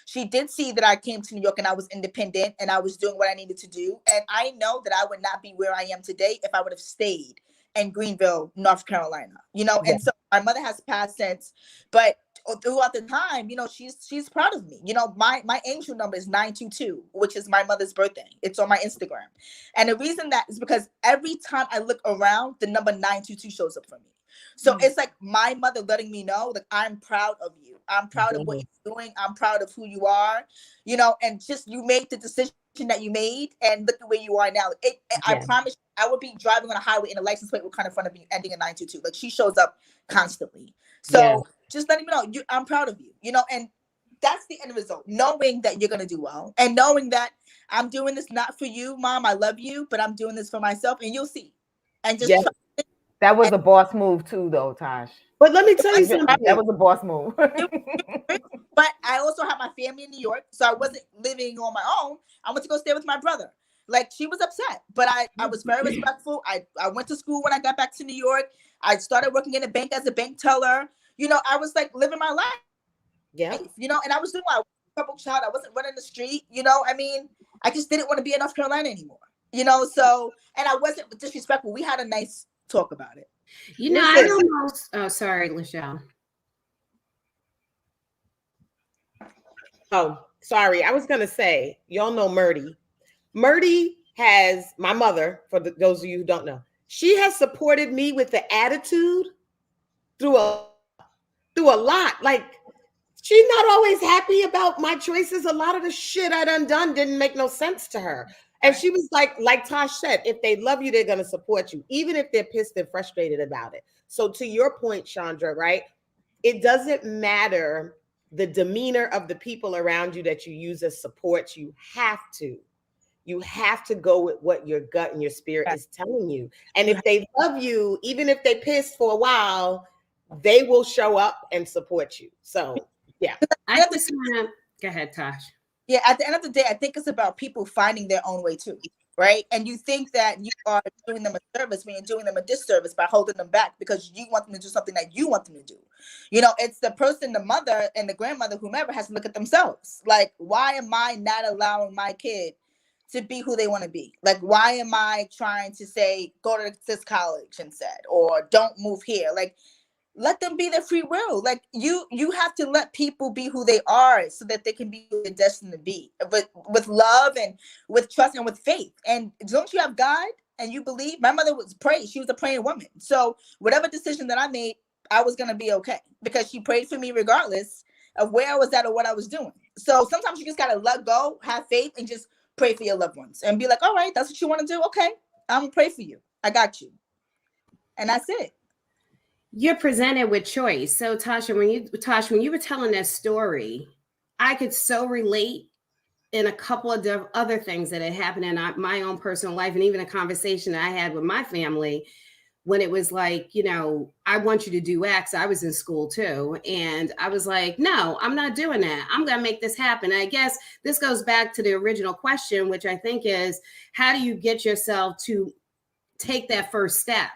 She did see that I came to New York and I was independent and I was doing what I needed to do. And I know that I would not be where I am today if I would have stayed in Greenville, North Carolina, And so my mother has passed since, but throughout the time, she's proud of me. My angel number is 922, which is my mother's birthday. It's on my Instagram. And the reason that is because every time I look around, the number 922 shows up for me. So it's like my mother letting me know, like, I'm proud of you. I'm proud of what you're doing. I'm proud of who you are, and just you made the decision that you made, and look at where you are now. I promise you, I would be driving on a highway and a license plate would kind of front of me ending in 922. Like, she shows up constantly. So just letting me know, I'm proud of you, and that's the end result. Knowing that you're going to do well, and knowing that I'm doing this not for you, Mom, I love you, but I'm doing this for myself, and you'll see. And just that was a boss move too, though, Tash. But let me tell you something. That was a boss move. But I also have my family in New York, so I wasn't living on my own. I went to go stay with my brother. Like, she was upset, but I was very respectful. I went to school when I got back to New York. I started working in a bank as a bank teller. I was like living my life. Yeah. And I was doing my trouble child. I wasn't running the street. I just didn't want to be in North Carolina anymore. So, and I wasn't disrespectful. We had a nice talk about it. I almost. Oh, sorry, Lachelle. Oh, sorry. I was going to say, y'all know Murdy. Murdy has, my mother, for those of you who don't know, she has supported me with the attitude through a lot. Like, she's not always happy about my choices. A lot of the shit I done didn't make no sense to her. And she was like Tash said, if they love you, they're going to support you, even if they're pissed and frustrated about it. So to your point, Chandra, right? It doesn't matter the demeanor of the people around you that you use as support. You have to go with what your gut and your spirit is telling you. And if they love you, even if they pissed for a while, they will show up and support you. So, yeah. I just want to go ahead, Tash. Yeah, at the end of the day, I think it's about people finding their own way too, right? And you think that you are doing them a service when you're doing them a disservice by holding them back because you want them to do something that you want them to do. It's the person, the mother and the grandmother, whomever, has to look at themselves. Like, why am I not allowing my kid to be who they want to be? Like, why am I trying to say, go to this college instead, or don't move here? Like, let them be their free will. Like, you have to let people be who they are so that they can be who they're destined to be, but with love and with trust and with faith. And don't you have God and you believe? My mother was praying. She was a praying woman. So whatever decision that I made, I was going to be okay because she prayed for me regardless of where I was at or what I was doing. So sometimes you just got to let go, have faith, and just pray for your loved ones and be like, all right, that's what you want to do. Okay, I'm going to pray for you. I got you. And that's it. You're presented with choice. So Tasha, when you were telling that story, I could so relate in a couple of other things that had happened in my own personal life, and even a conversation that I had with my family when it was like, I want you to do X. I was in school too. And I was like, no, I'm not doing that. I'm going to make this happen. And I guess this goes back to the original question, which I think is, how do you get yourself to take that first step?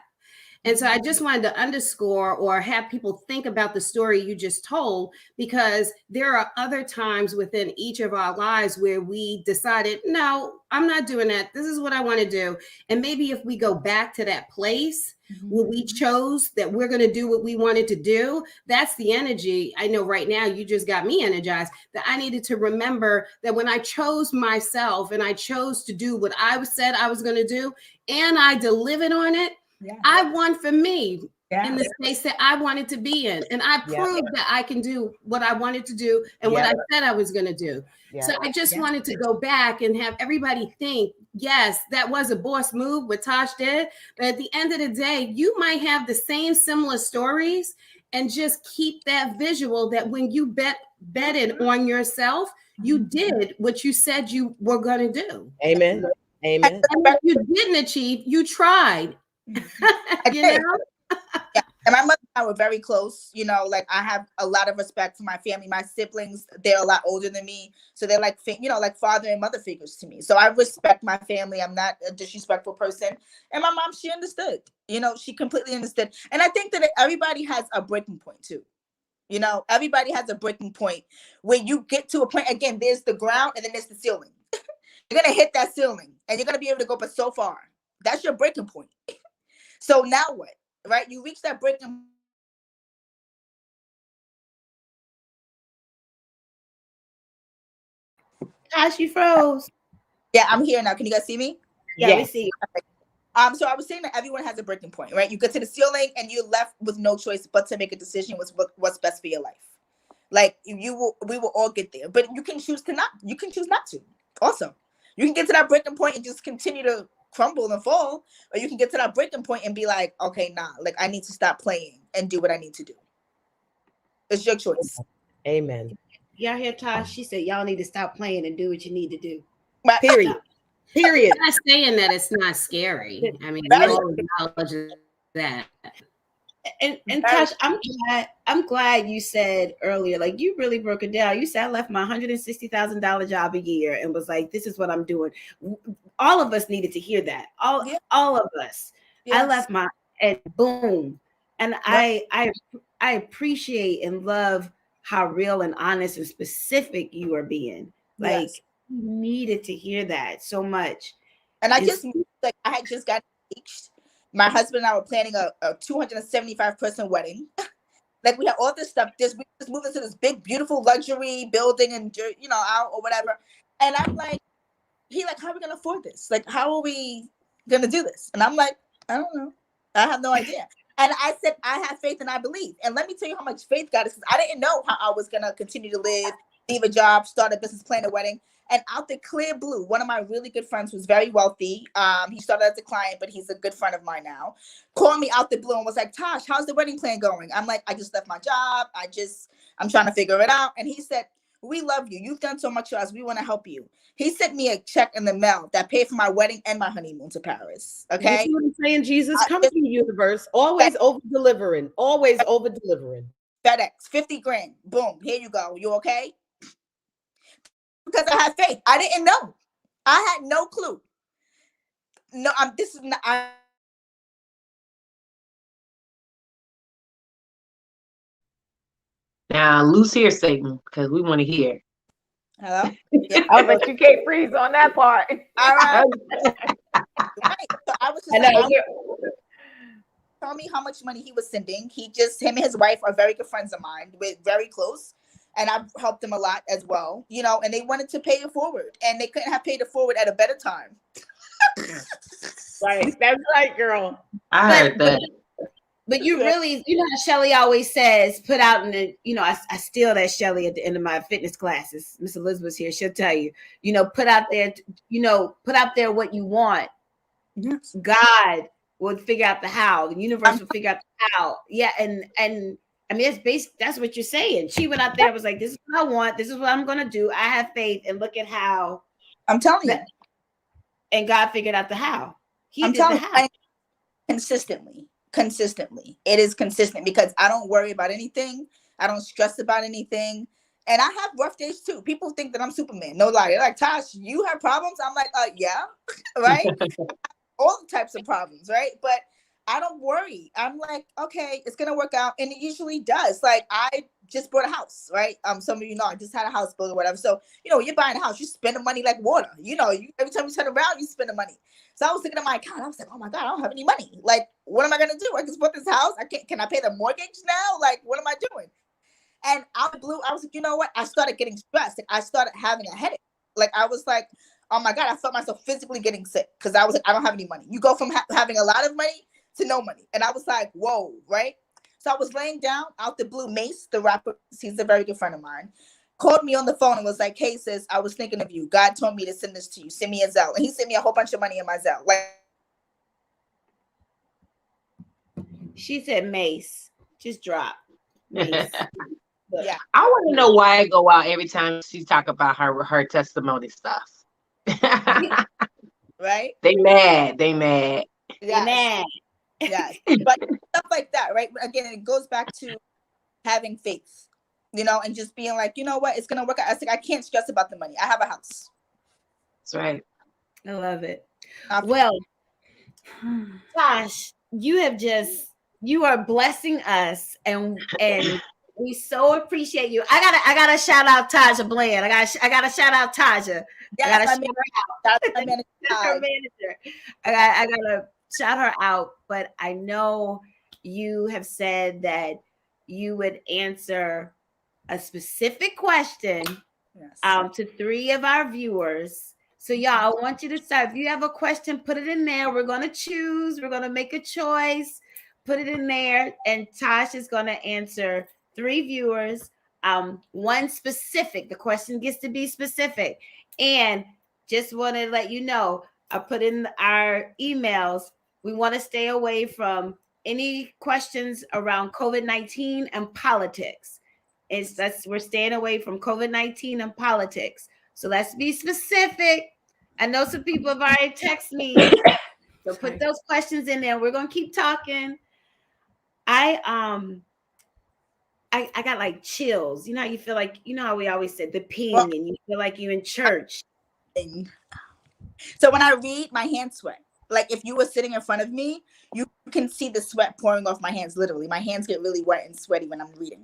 And so I just wanted to underscore or have people think about the story you just told, because there are other times within each of our lives where we decided, no, I'm not doing that. This is what I want to do. And maybe if we go back to that place where we chose that we're going to do what we wanted to do, that's the energy. I know right now you just got me energized, that I needed to remember that when I chose myself and I chose to do what I said I was going to do, and I delivered on it, I won for me in the space that I wanted to be in. And I proved that I can do what I wanted to do and what I said I was going to do. So I just wanted to go back and have everybody think, yes, that was a boss move, what Tash did. But at the end of the day, you might have the same similar stories, and just keep that visual that when you betted on yourself, you did what you said you were going to do. Amen. Amen. And what you didn't achieve, you tried. And my mother and I were very close. Like, I have a lot of respect for my family. My siblings, they're a lot older than me, so they're like, like father and mother figures to me. So I respect my family. I'm not a disrespectful person. And my mom, she understood. She completely understood. And I think that everybody has a breaking point too. Everybody has a breaking point where you get to a point. Again, there's the ground and then there's the ceiling. You're gonna hit that ceiling, and you're gonna be able to go but so far. That's your breaking point. So now what, right? You reach that breaking. Tash, you froze. Yeah, I'm here now. Can you guys see me? Yeah, we see you. So I was saying that everyone has a breaking point, right? You get to the ceiling and you're left with no choice but to make a decision what's best for your life. Like we will all get there, but you can choose not to. Also, you can get to that breaking point and just continue to crumble and fall, or you can get to that breaking point and be like, okay, nah, like I need to stop playing and do what I need to do. It's your choice. Amen. Y'all hear Tash? She said y'all need to stop playing and do what you need to do. Period. Period. I'm not saying that it's not scary. I mean, we all acknowledge that. And Tash, I'm glad you said earlier, like you really broke it down. You said I left my $160,000 job a year and was like, this is what I'm doing. All of us needed to hear that. All of us. Yes. I left my and boom. And I appreciate and love how real and honest and specific you are being. Like you needed to hear that so much. And I had just got engaged. My husband and I were planning a 275 person wedding. Like we had all this stuff. We just moved into this big, beautiful luxury building and out or whatever. And I'm like, how are we gonna afford this? Like, how are we gonna do this? And I'm like, I don't know. I have no idea. And I said, I have faith and I believe. And let me tell you how much faith God is. I didn't know how I was gonna continue to live, leave a job, start a business, plan a wedding. And out the clear blue, one of my really good friends who's very wealthy, he started as a client, but he's a good friend of mine now, called me out the blue and was like, Tash, how's the wedding plan going? I'm like, I just left my job. I'm trying to figure it out. And he said, we love you. You've done so much for us. We want to help you. He sent me a check in the mail that paid for my wedding and my honeymoon to Paris. Okay. You know what I'm saying? Jesus, come to the universe. Always over-delivering. Always over-delivering. FedEx, 50 grand. Boom. Here you go. You okay? Because I had faith. I didn't know. I had no clue. No, this is not. Now, loose here, Satan, because we want to hear. Hello? Yeah. Oh, but you can't freeze on that part. All right. Right. So I was just tell me how much money he was sending. Him and his wife are very good friends of mine. We're very close. And I've helped them a lot as well, and they wanted to pay it forward and they couldn't have paid it forward at a better time. Right. That's right, girl. I heard that. But you really, how Shelly always says, put out in the, I steal that Shelly at the end of my fitness classes. Miss Elizabeth's here. She'll tell you, put out there, put out there what you want. Yes. God will figure out the how. The universe will figure out the how. Yeah. And I mean, that's what you're saying. She went out there and was like, this is what I want. This is what I'm going to do. I have faith and look at how. I'm telling you. And God figured out the how. I'm telling you. Consistently. It is consistent because I don't worry about anything. I don't stress about anything. And I have rough days too. People think that I'm Superman. No lie. They're like, Tash, you have problems? I'm like, yeah. Right? All types of problems, right? But I don't worry. I'm like, okay, it's gonna work out, and it usually does. Like I just bought a house, right? Some of you know I just had a house built or whatever. So you're buying a house, you spend the money like water. Every time you turn around, you spend the money. So I was looking at my account. I was like, oh my God, I don't have any money. Like, what am I gonna do? I just bought this house. Can I pay the mortgage now? Like, what am I doing? And out of the blue, I was like, you know what? I started getting stressed. Like, I started having a headache. Like I was like, oh my God, I felt myself physically getting sick because I was like, I don't have any money. You go from having a lot of money to no money. And I was like, whoa, right? So I was laying down out the blue. Mace, the rapper, he's a very good friend of mine, called me on the phone and was like, hey, sis, I was thinking of you. God told me to send this to you. Send me a Zelle. And he sent me a whole bunch of money in my Zelle. Like, she said, Mace, just drop. Mace. Yeah. I want to know why I go out every time she talk about her testimony stuff. Right? They mad. Yes. Mad. Yes. But stuff like that, right? Again, it goes back to having faith, and just being like, you know what, it's gonna work out. I was like, I can't stress about the money. I have a house. That's right. I love it. Well, Tash, you are blessing us, and we so appreciate you. I gotta shout out Taja Bland. I gotta shout out Taja. Yes, I gotta shout her out. My manager. Her manager. I gotta shout her out, but I know you have said that you would answer a specific question to 3 of our viewers. So y'all, I want you to start. If you have a question, put it in there. We're going to choose. We're going to make a choice. Put it in there. And Tash is going to answer 3 viewers. One specific. The question gets to be specific. And just want to let you know, I put in our emails. We want to stay away from any questions around COVID-19 and politics. We're staying away from COVID-19 and politics. So let's be specific. I know some people have already texted me. So put those questions in there. We're gonna keep talking. I got like chills. You know how you feel like, you know how we always said the ping, and you feel like you're in church. So when I read, my hands sweat. Like if you were sitting in front of me, you can see the sweat pouring off my hands. Literally, my hands get really wet and sweaty when I'm reading.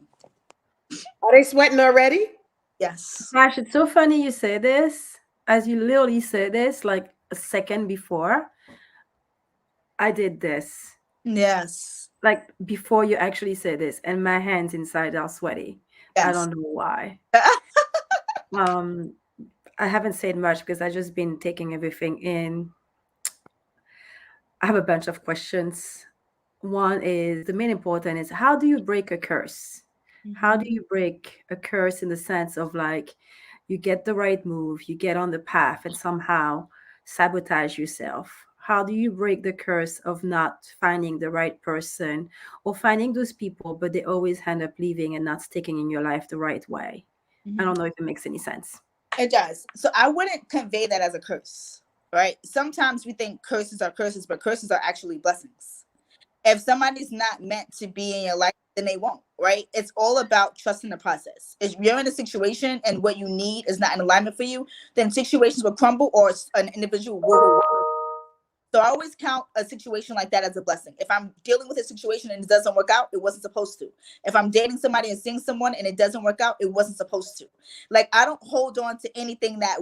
Are they sweating already? Yes. Tash, it's so funny you say this, as you literally said this like a second before. I did this. Yes. Like before you actually said this, and my hands inside are sweaty. Yes. I don't know why. I haven't said much because I've just been taking everything in. I have a bunch of questions. One is, the main important is, how do you break a curse? How do you break a curse in the sense of like, you get the right move, you get on the path and somehow sabotage yourself? How do you break the curse of not finding the right person, or finding those people, but they always end up leaving and not sticking in your life the right way? I don't know if it makes any sense. It does. So I wouldn't convey that as a curse, right? Sometimes we think curses are curses, but curses are actually blessings. If somebody's not meant to be in your life, then they won't, right? It's all about trusting the process. If you're in a situation and what you need is not in alignment for you, then situations will crumble, or an individual will. So I always count a situation like that as a blessing. If I'm dealing with a situation and it doesn't work out, it wasn't supposed to. If I'm dating somebody and seeing someone and it doesn't work out, it wasn't supposed to. Like, I don't hold on to anything that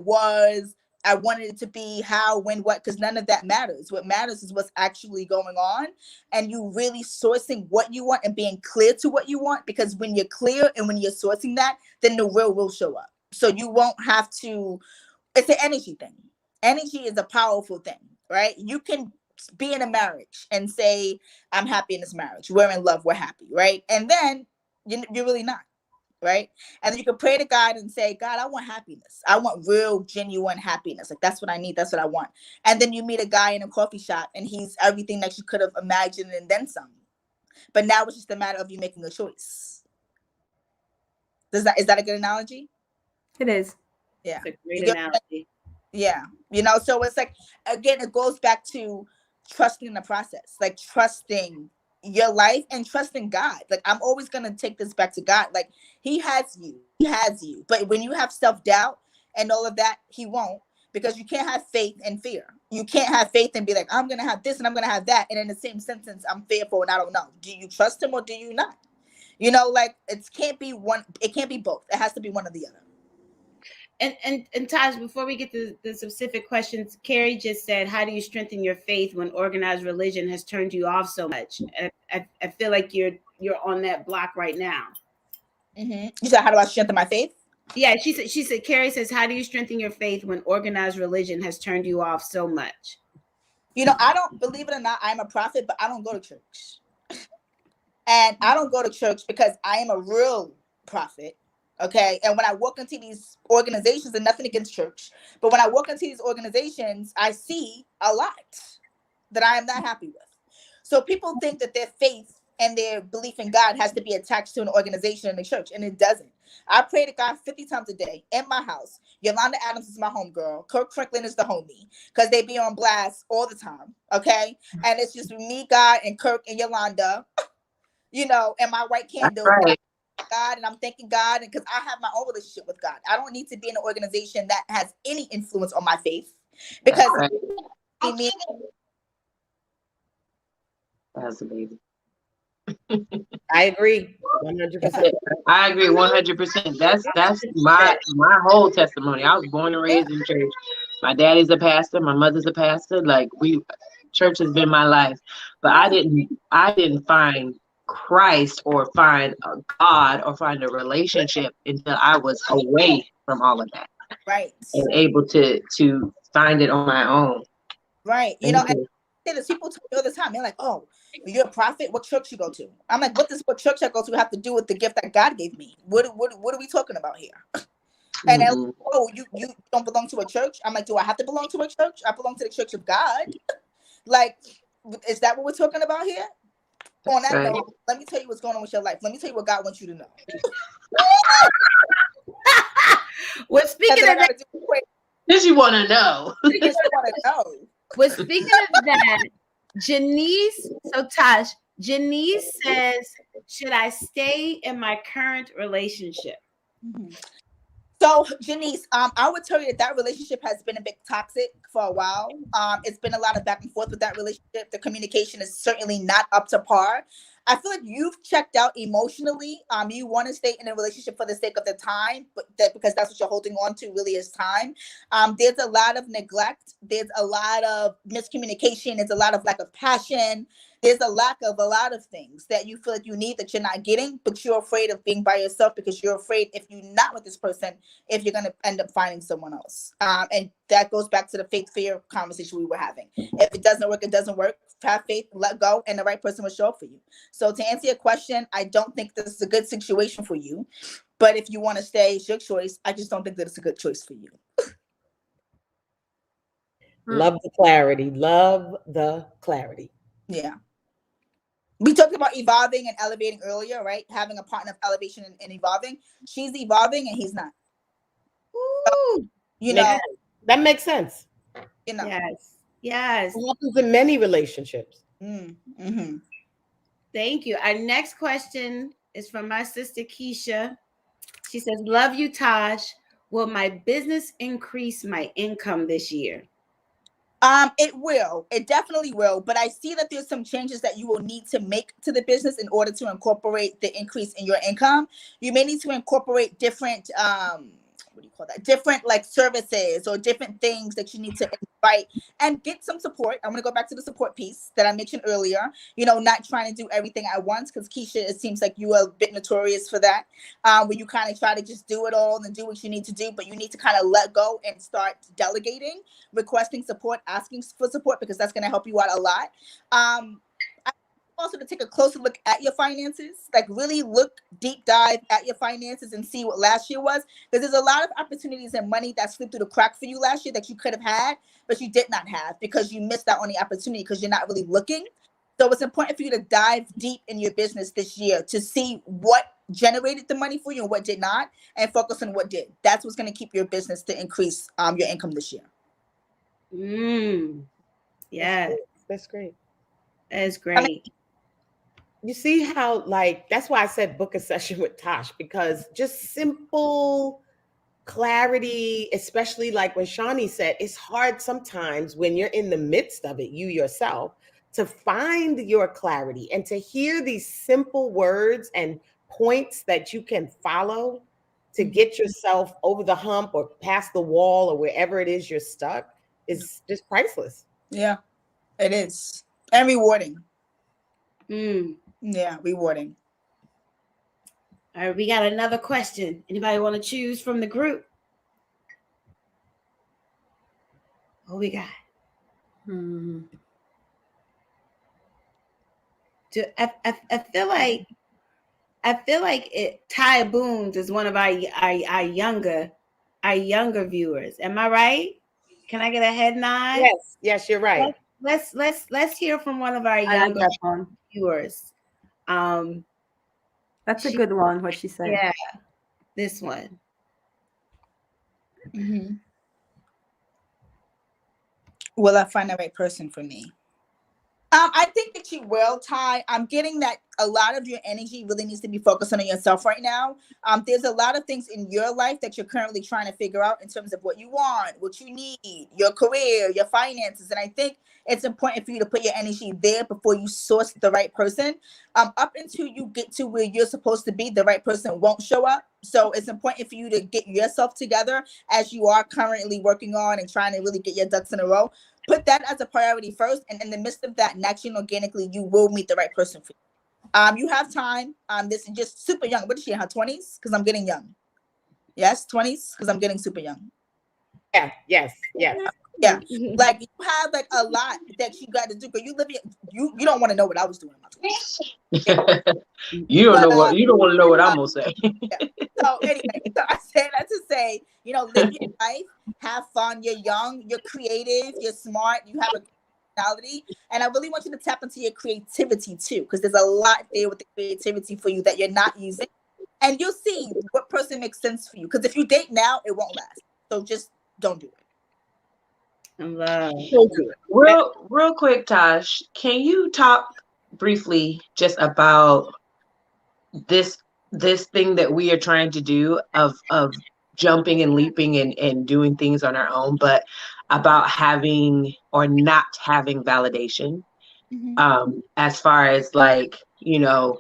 I wanted it to be, how, when, what, because none of that matters. What matters is what's actually going on, and you really sourcing what you want and being clear to what you want, because when you're clear and when you're sourcing that, then the real will show up. So you won't have to, it's an energy thing. Energy is a powerful thing, right? You can be in a marriage and say, I'm happy in this marriage. We're in love, we're happy, right? And then you're really not. Right? And then you can pray to God and say, God, I want happiness. I want real, genuine happiness. Like, that's what I need. That's what I want. And then you meet a guy in a coffee shop and he's everything that you could have imagined and then some. But now it's just a matter of you making a choice. Is that a good analogy? It is. Yeah. It's a great analogy. Yeah. You know, so it's like, again, it goes back to trusting the process, like trusting your life and trusting God. Like, I'm always going to take this back to God. Like, he has you. But when you have self-doubt and all of that, he won't, because you can't have faith and fear. You can't have faith and be like, I'm going to have this and I'm going to have that. And in the same sentence, I'm fearful and I don't know. Do you trust him or do you not? You know, like, it can't be both. It has to be one or the other. And Tash, before we get to the specific questions, Carrie just said, how do you strengthen your faith when organized religion has turned you off so much? I feel like you're on that block right now. You said, how do I strengthen my faith? Yeah, she said, Carrie says, how do you strengthen your faith when organized religion has turned you off so much? You know, I don't, believe it or not, I'm a prophet, but I don't go to church. And I don't go to church because I am a real prophet. Okay. And when I walk into these organizations, and nothing against church, but when I walk into these organizations, I see a lot that I am not happy with. So people think that their faith and their belief in God has to be attached to an organization in the church, and it doesn't. I pray to God 50 times a day in my house. Yolanda Adams is my homegirl. Kirk Franklin is the homie, because they be on blast all the time. Okay. And it's just me, God, and Kirk and Yolanda, you know, and my white candle. Right. God, and I'm thanking God, and because I have my own relationship with God. I don't need to be in an organization that has any influence on my faith, because That's a baby. I agree 100%. I agree 100%. That's my whole testimony. I was born and raised in church. My daddy's a pastor. My mother's a pastor. Like, church has been my life, but I didn't find Christ or find a God or find a relationship until I was away from all of that. Right. And able to find it on my own. Right. You Thank know, you. and there's people tell me all the time, they're like, oh, you're a prophet, what church you go to? I'm like, what does what church I go to have to do with the gift that God gave me? What are we talking about here? And they're like, oh, you don't belong to a church? I'm like, do I have to belong to a church? I belong to the church of God. Like, is that what we're talking about here? On that Right. note, let me tell you what's going on with your life. Let me tell you what God wants you to know. Well, speaking of that, Did you want to know? Because I want to know. well, speaking of that, Janice, so Tash, Janice says, should I stay in my current relationship? So, Janice, I would tell you that relationship has been a bit toxic for a while. It's been a lot of back and forth with that relationship. The communication is certainly not up to par. I feel like you've checked out emotionally. You want to stay in a relationship for the sake of the time, but because that's what you're holding on to really is time. There's a lot of neglect. There's a lot of miscommunication. There's a lot of lack of passion. There's a lack of a lot of things that you feel like you need that you're not getting, but you're afraid of being by yourself because you're afraid if you're not with this person, if you're going to end up finding someone else. And that goes back to the faith fear conversation we were having. If it doesn't work, it doesn't work. Have faith, let go, and the right person will show up for you. So to answer your question, I don't think this is a good situation for you. But if you want to stay, it's your choice. I just don't think that it's a good choice for you. Love the clarity. Love the clarity. Yeah. We talked about evolving and elevating earlier, right? Having a partner of elevation and evolving. She's evolving and he's not. Ooh, You know, that makes sense. you know. yes. It happens in many relationships. Mm-hmm. Thank you. Our next question is from my sister Keisha. She says, love you, Tash. Will my business increase my income this year? It will. It definitely will. But I see that there's some changes that you will need to make to the business in order to incorporate the increase in your income. You may need to incorporate different what do you call that? Different like services or different things that you need to invite and get some support. I'm going to go back to the support piece that I mentioned earlier. You know, not trying to do everything at once, because Keisha, it seems like you are a bit notorious for that, where you kind of try to just do it all and do what you need to do, but you need to kind of let go and start delegating, requesting support, asking for support, because that's going to help you out a lot. Also to take a closer look at your finances, like really look deep dive at your finances and see what last year was, because there's a lot of opportunities and money that slipped through the crack for you last year that you could have had, but you did not have because you missed out on the opportunity because you're not really looking. So it's important for you to dive deep in your business this year to see what generated the money for you and what did not, and focus on what did. That's what's going to keep your business to increase your income this year. Yeah, That's great. That's great. I mean, you see how, like, that's why I said book a session with Tash, because just simple clarity, especially like when Shawnee said, it's hard sometimes when you're in the midst of it, you yourself, to find your clarity and to hear these simple words and points that you can follow to get yourself over the hump or past the wall or wherever it is you're stuck is just priceless. Yeah, it is. And rewarding. Yeah, rewarding. All right, we got another question. Anybody want to choose from the group? What we got? I feel like Ty Boones is one of our younger viewers. Am I right? Can I get a head nod? Yes, you're right. Let's hear from one of our younger viewers. That's a good one, what she said. Yeah, this one. Will I find the right person for me? I think that you will, Ty. I'm getting that a lot of your energy really needs to be focused on yourself right now. There's a lot of things in your life that you're currently trying to figure out in terms of what you want, what you need, your career, your finances. And I think it's important for you to put your energy there before you source the right person. Up until you get to where you're supposed to be, the right person won't show up. So it's important for you to get yourself together as you are currently working on and trying to really get your ducks in a row. Put that as a priority first, and in the midst of that, naturally and organically, you will meet the right person for you. You have time. This is just super young. What is she in her 20s? Because I'm getting young. Yes, 20s, because I'm getting super young. Yeah, yes. Yeah, like you have like a lot that you got to do, but you live you don't want to know what I was doing in my 20s. You don't But know what you don't want to know what I'm gonna say. yeah. So anyway, so I say that to say, you know, live your life, have fun. You're young, you're creative, you're smart, you have a personality, and I really want you to tap into your creativity too, because there's a lot there with the creativity for you that you're not using, and you'll see what person makes sense for you. Because if you date now, it won't last. So just don't do it. Real quick, Tash, can you talk briefly just about this thing that we are trying to do of jumping and leaping and doing things on our own, but about having or not having validation, as far as like, you know,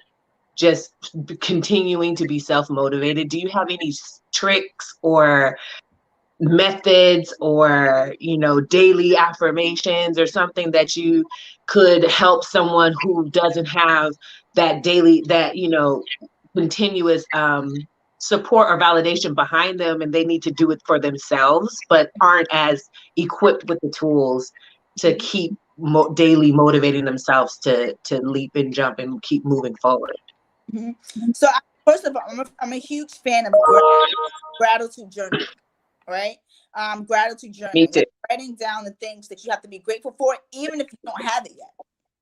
just continuing to be self-motivated? Do you have any tricks or methods or, you know, daily affirmations or something that you could help someone who doesn't have that daily, that, you know, continuous support or validation behind them, and they need to do it for themselves but aren't as equipped with the tools to keep daily motivating themselves to leap and jump and keep moving forward? So first of all, I'm a huge fan of gratitude journaling. Right? Gratitude journaling. Me too. Like writing down the things that you have to be grateful for, even if you don't have it yet.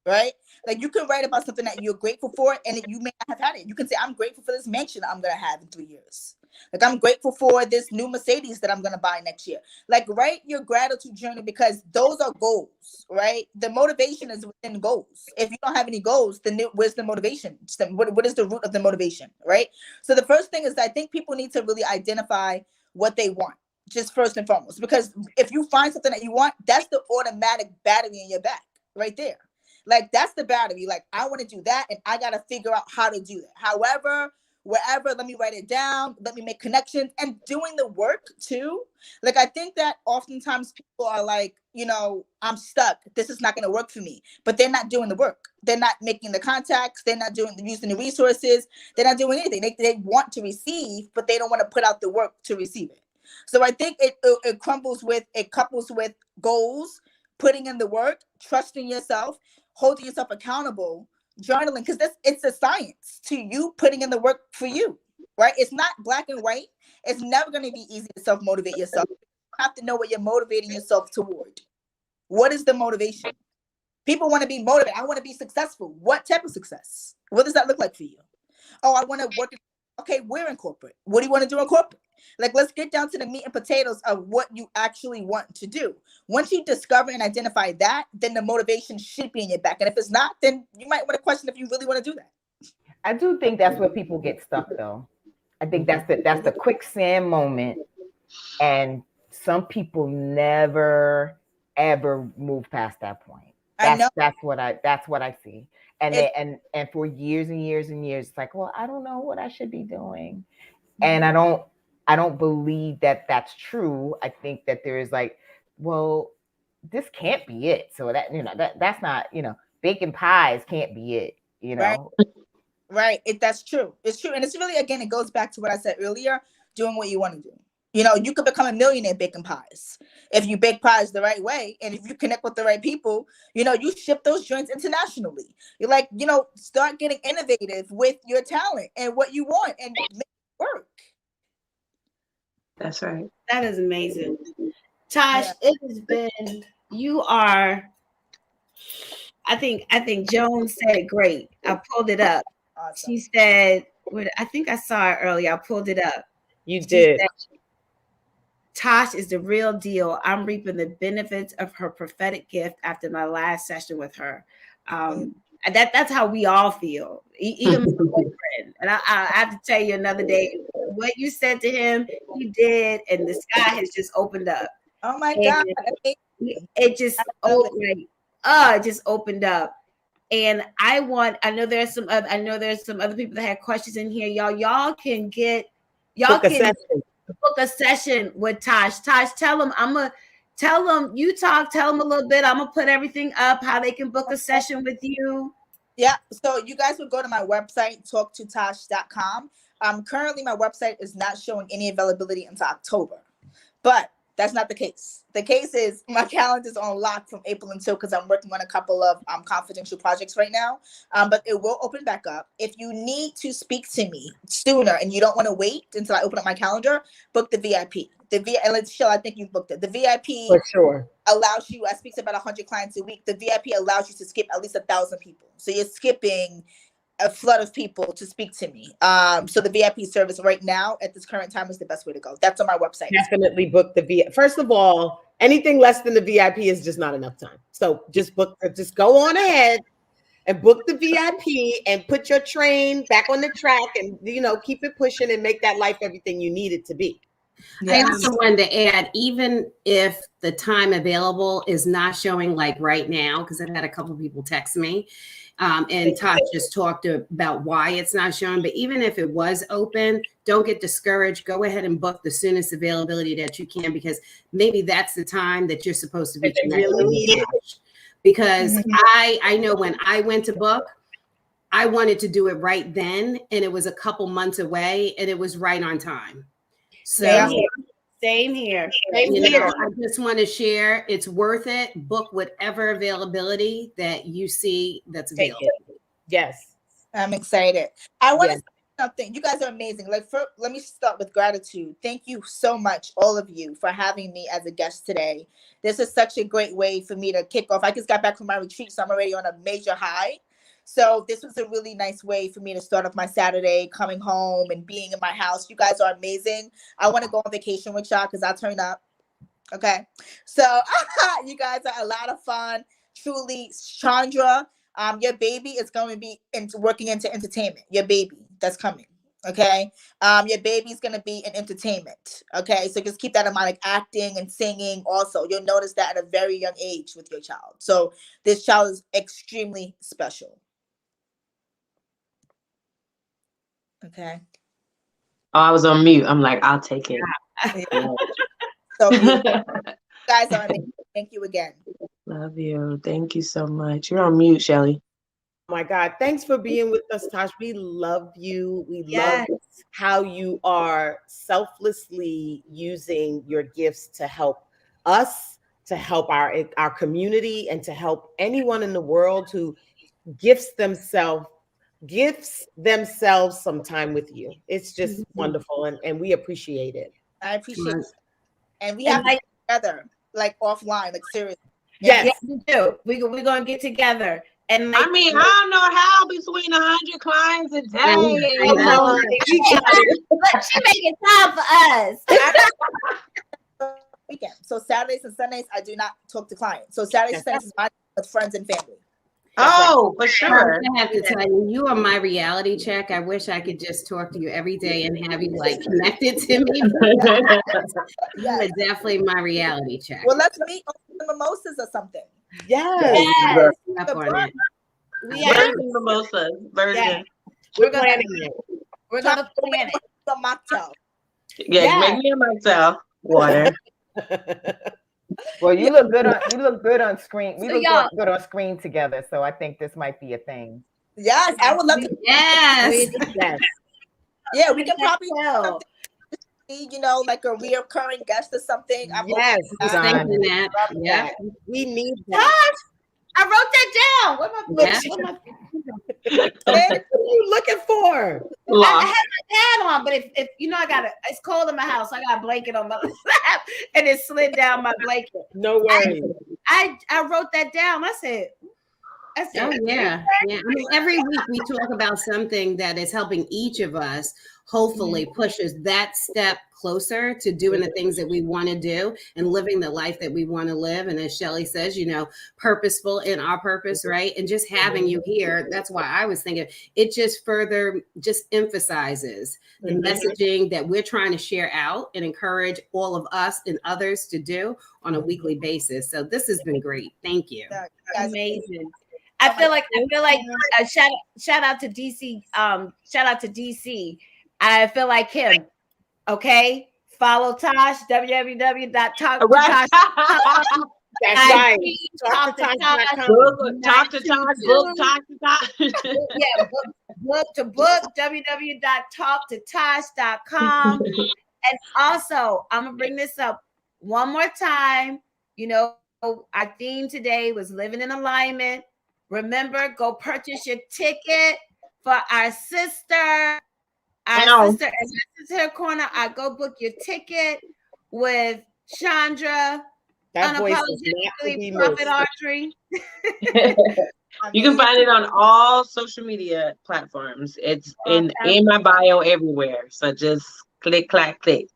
Right? Like you can write about something that you're grateful for, and you may not have had it. You can say, I'm grateful for this mansion I'm gonna have in 3 years. Like I'm grateful for this new Mercedes that I'm gonna buy next year. Like write your gratitude journey, because those are goals, right? The motivation is within goals. If you don't have any goals, then where's the motivation? What is the root of the motivation, right? So the first thing is, I think people need to really identify what they want, just first and foremost, because if you find something that you want, that's the automatic battery in your back right there. Like that's the battery. Like I want to do that, and I got to figure out how to do that. However, wherever, let me write it down, let me make connections, and doing the work too. Like I think that oftentimes people are like, you know, I'm stuck, this is not going to work for me, but they're not doing the work. They're not making the contacts, they're not using the resources, they're not doing anything. They want to receive, but they don't want to put out the work to receive it. So I think it couples with goals, putting in the work, trusting yourself, holding yourself accountable, journaling, because it's a science to you putting in the work for you, right? It's not black and white. It's never going to be easy to self-motivate yourself. You have to know what you're motivating yourself toward. What is the motivation? People want to be motivated. I want to be successful. What type of success? What does that look like for you? Oh, I want to work. Okay, we're in corporate. What do you want to do in corporate? Like, let's get down to the meat and potatoes of what you actually want to do. Once you discover and identify that, then the motivation should be in your back. And if it's not, then you might want to question if you really want to do that. I do think that's where people get stuck, though. I think that's the quicksand moment, and some people never ever move past that point. That's what I see. And for years and years and years, it's like, well, I don't know what I should be doing, and I don't believe that that's true. I think that there is like, well, this can't be it. So that, you know, that's not, you know, baking pies can't be it, you know. Right. That's true. It's true. And it's really, again, it goes back to what I said earlier, doing what you want to do. You know, you could become a millionaire baking pies if you bake pies the right way. And if you connect with the right people, you know, you ship those joints internationally. You're like, you know, start getting innovative with your talent and what you want and make it work. That's right. That is amazing. Tash, it has been, you are, I think Joan said it great. I pulled it up. Awesome. She said, I think I saw it earlier. I pulled it up. You did. Said, Tash is the real deal. I'm reaping the benefits of her prophetic gift after my last session with her. That's how we all feel, even my boyfriend. And I have to tell you another day, what you said to him, you did, and the sky has just opened up. Oh my God. It just opened up. And I know there's some other people that had questions in here. Y'all can book a session with Tash. Tash, tell them tell them a little bit. I'm gonna put everything up, how they can book a session with you. Yeah, so you guys would go to my website, talktotash.com. Currently my website is not showing any availability until October, but That's not the case. The case is my calendar's on lock from April until, because I'm working on a couple of confidential projects right now. But it will open back up. If you need to speak to me sooner and you don't want to wait until I open up my calendar, book the VIP. And let's Shell, I think you've booked it. The VIP For sure. allows you, I speak to about 100 clients a week. The VIP allows you to skip at least 1,000 people. So you're skipping a flood of people to speak to me. So the VIP service right now at this current time is the best way to go. That's on my website. Definitely book the VIP. First of all, anything less than the VIP is just not enough time. So just go on ahead and book the VIP and put your train back on the track and, keep it pushing and make that life everything you need it to be. I also wanted to add, even if the time available is not showing like right now, because I've had a couple of people text me, and Tash just talked about why it's not showing, but even if it was open, don't get discouraged. Go ahead and book the soonest availability that you can, because maybe that's the time that you're supposed to be connected. Because I know when I went to book, I wanted to do it right then, and it was a couple months away, and it was right on time. So same here. I just want to share, it's worth it. Book whatever availability that you see that's available. Yes. I'm excited. I want to say something. You guys are amazing. Let me start with gratitude. Thank you so much, all of you, for having me as a guest today. This is such a great way for me to kick off. I just got back from my retreat, so I'm already on a major high. So this was a really nice way for me to start off my Saturday, coming home and being in my house. You guys are amazing. I want to go on vacation with y'all because I'll turn up. Okay. So you guys are a lot of fun. Truly, Chandra, your baby is going to be working into entertainment. Your baby that's coming. Okay. Your baby's going to be in entertainment. Okay. So just keep that in mind, like acting and singing also. You'll notice that at a very young age with your child. So this child is extremely special. Okay. Oh, I was on mute. I'm like, I'll take it. So you guys are amazing. Thank you again. Love you. Thank you so much. You're on mute, Shelly. Oh my God. Thanks for being with us, Tash. We love you. We love how you are selflessly using your gifts to help us, to help our community, and to help anyone in the world who gifts themselves some time with you. It's just wonderful, and we appreciate it. I appreciate it. And we have to get together, like offline, like seriously. Yes, we do. We're gonna get together. And I mean, I don't know how between 100 clients a day. But she making time for us. Weekend. So Saturdays and Sundays, I do not talk to clients. So Saturdays and Sundays is my with friends and family. Oh, for sure. I have to tell you, you are my reality check. I wish I could just talk to you every day and have you like connected to me. You are definitely my reality check. Well, let's meet on the mimosas or something. Yes. We are mimosas. Virgin. We're planning it. We're gonna plan it. The mocktail. Yeah, make me a mocktail. Water. Well, you look good on screen. We look good on screen together. So I think this might be a thing. Yes, I would love to. Yes. Yeah, we can probably like a reoccurring guest or something. Yes, yeah. We need that. I wrote that down. What are you looking for? I have my pad on, but if it's cold in my house, so I got a blanket on my lap and it slid down my blanket. No worries. I wrote that down. I said, oh yeah. I mean, every week we talk about something that is helping each of us hopefully pushes that step closer to doing the things that we want to do and living the life that we want to live. And as Shelley says, purposeful in our purpose, right? And just having you here, that's why I was thinking it just further just emphasizes the messaging that we're trying to share out and encourage all of us and others to do on a weekly basis. So this has been great. Thank you. Amazing. I feel like shout out to DC. Shout out to DC. I feel like him. Okay. Follow Tash, www.talktotash.com. That's right. Talk to Tash. Talk to Tash. Yeah, book, www.talktotash.com. And also, I'm going to bring this up. one more time, you know, our theme today was living in alignment. Remember, go purchase your ticket for our sister. Our sister at Sisterhood Corner. Go book your ticket with Chandra. That voice is not to be Prophet missed. Audrey. You can find it on all social media platforms. It's in my bio everywhere. So just click, clack, click.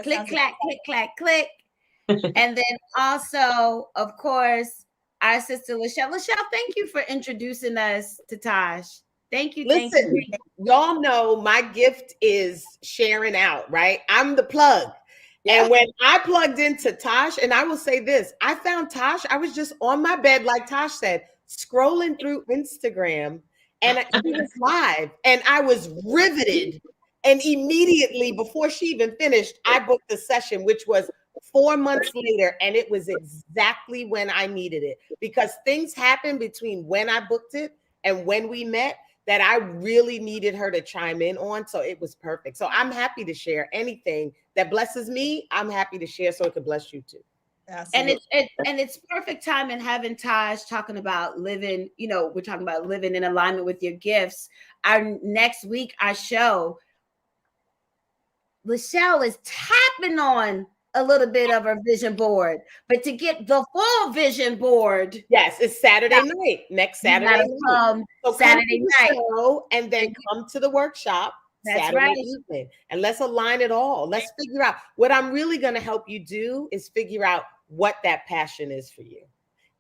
Click, clack, click, clack, click. And then also, of course, our sister Lachelle. Lachelle, thank you for introducing us to Tash. Thank you. Listen, thank you. Y'all know my gift is sharing out, right? I'm the plug. Yeah. And when I plugged into Tash, and I will say this, I found Tash, I was just on my bed, like Tash said, scrolling through Instagram, and she was live, and I was riveted. And immediately, before she even finished, I booked the session, which was 4 months later, and it was exactly when I needed it, because things happened between when I booked it and when we met that I really needed her to chime in on. So it was perfect. So I'm happy to share anything that blesses me. I'm happy to share so it could bless you too. Absolutely. And it's perfect time in having Tash talking about living, you know, we're talking about living in alignment with your gifts. Our next week, our show, Lachelle is tapping on a little bit of her vision board, but to get the full vision board, yes, it's Saturday night, next Saturday night. So Saturday night, and then come to the workshop. That's Saturday right. evening, and let's align it all. Let's figure out what I'm really going to help you do is figure out what that passion is for you,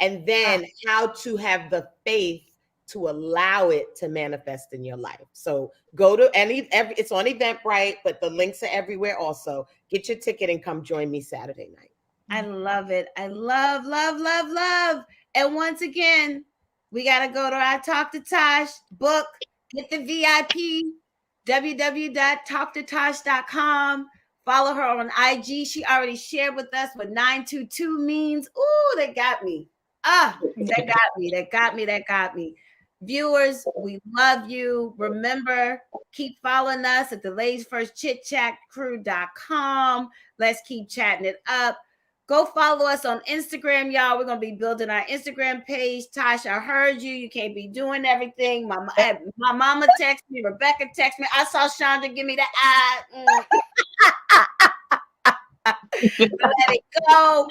and then how to have the faith to allow it to manifest in your life. So go to it's on Eventbrite, but the links are everywhere also. Get your ticket and come join me Saturday night. I love it. I love, love, love, love. And once again, we got to go to our Talk to Tash book, get the VIP, www.talktotash.com. Follow her on IG. She already shared with us what 922 means. Ooh, that got me. That got me. Viewers, we love you. Remember, keep following us at the Ladies First Chit-Chat crew.com. Let's keep chatting it up. Go follow us on Instagram, y'all. We're going to be building our Instagram page. Tash, I heard you. You can't be doing everything. My mama texted me. Rebecca texted me. I saw Chandra give me the eye. Let it go.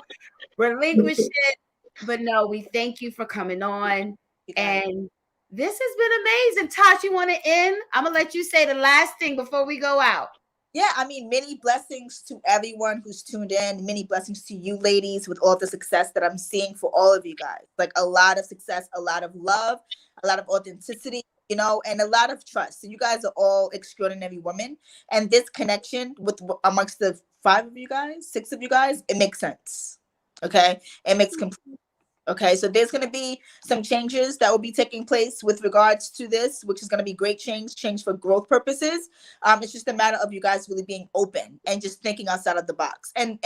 Relinquish it. But no, we thank you for coming on. And this has been amazing. Tash, you want to end? I'm going to let you say the last thing before we go out. Yeah, I mean, many blessings to everyone who's tuned in. Many blessings to you ladies with all the success that I'm seeing for all of you guys. Like a lot of success, a lot of love, a lot of authenticity, you know, and a lot of trust. So you guys are all extraordinary women. And this connection with amongst the 5 of you guys, 6 of you guys, it makes sense. Okay? It makes complete. Okay, so there's going to be some changes that will be taking place with regards to this, which is going to be great change for growth purposes. It's just a matter of you guys really being open and just thinking outside of the box and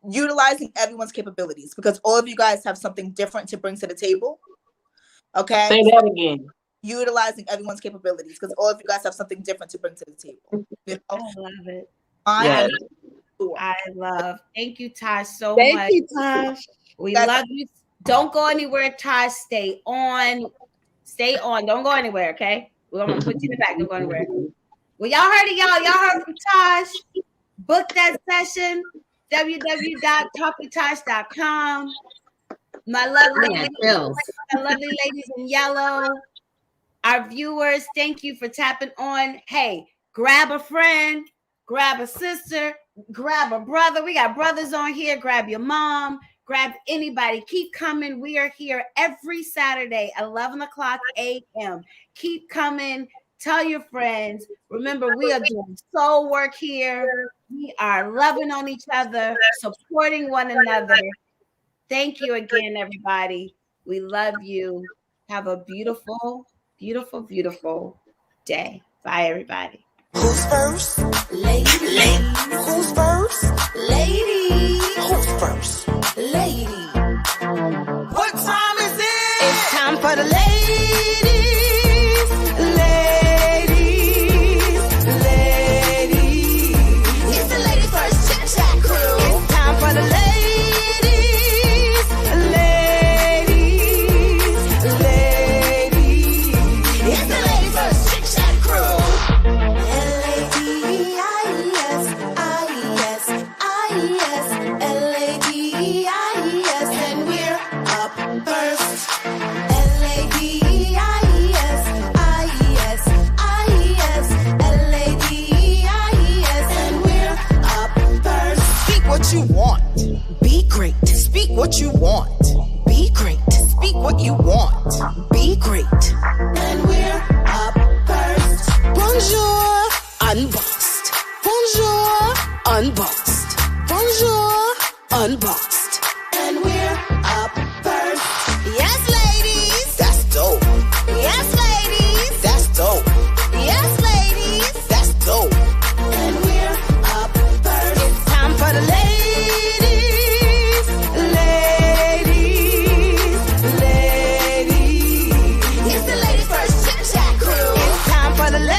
utilizing everyone's capabilities, because all of you guys have something different to bring to the table. Okay, say that again. Utilizing everyone's capabilities, because all of you guys have something different to bring to the table. You know? I love it. Yes. I love. Thank you, Tash, so much. Thank you, Tash. We love you. Don't go anywhere, Tash. Stay on. Don't go anywhere, okay? We're going to put you in the back. Don't go anywhere. Well, y'all heard it, y'all. Y'all heard from Tash. Book that session, www.talktotash.com. My lovely ladies in yellow. Our viewers, thank you for tapping on. Hey, grab a friend, grab a sister, grab a brother. We got brothers on here. Grab your mom. Grab anybody. Keep coming. We are here every Saturday, 11 o'clock a.m. Keep coming. Tell your friends. Remember, we are doing soul work here. We are loving on each other, supporting one another. Thank you again, everybody. We love you. Have a beautiful, beautiful, beautiful day. Bye, everybody. Who's first? Lady. Who's first? Lady. Who's first? Lady. What time is it? It's time for the ladies. Ladies. It's the Ladies First Chit-Chat crew. It's time for the ladies. L-A-D-E-I-E-S, L-A-D-E-I-E-S, and we're up first. L-A-D-E-I-E-S, I-E-S, I-E-S, L-A-D-E-I-E-S, and we're up first. Speak what you want. Be great. Speak what you want. Be great. Speak what you want. Be great. And we're up first. Bonjour, unboxed. Bonjour, unboxed. Bonjour, unboxed. And we're up first. Yes, ladies. That's dope. Yes, ladies. That's dope. Yes, ladies. That's dope. And we're up first. It's time for the ladies. It's the Ladies First Chit-Chat crew. It's time for the ladies.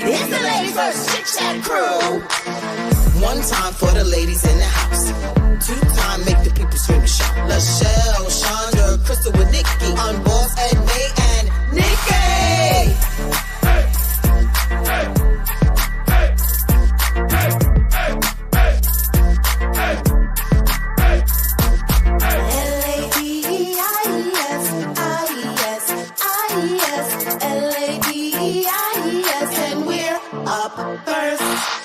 It's the Ladies First Chit-Chat crew. One time for the ladies in the house. Two time make the people scream and shout. LaShelle, Shonda, Crystal with Nikki. On Boss, Edmay, and Nikki. L-A-D-E-I-E-S, I-E-S, I-E-S, L-A-D-E-I-E-S, and we're up first.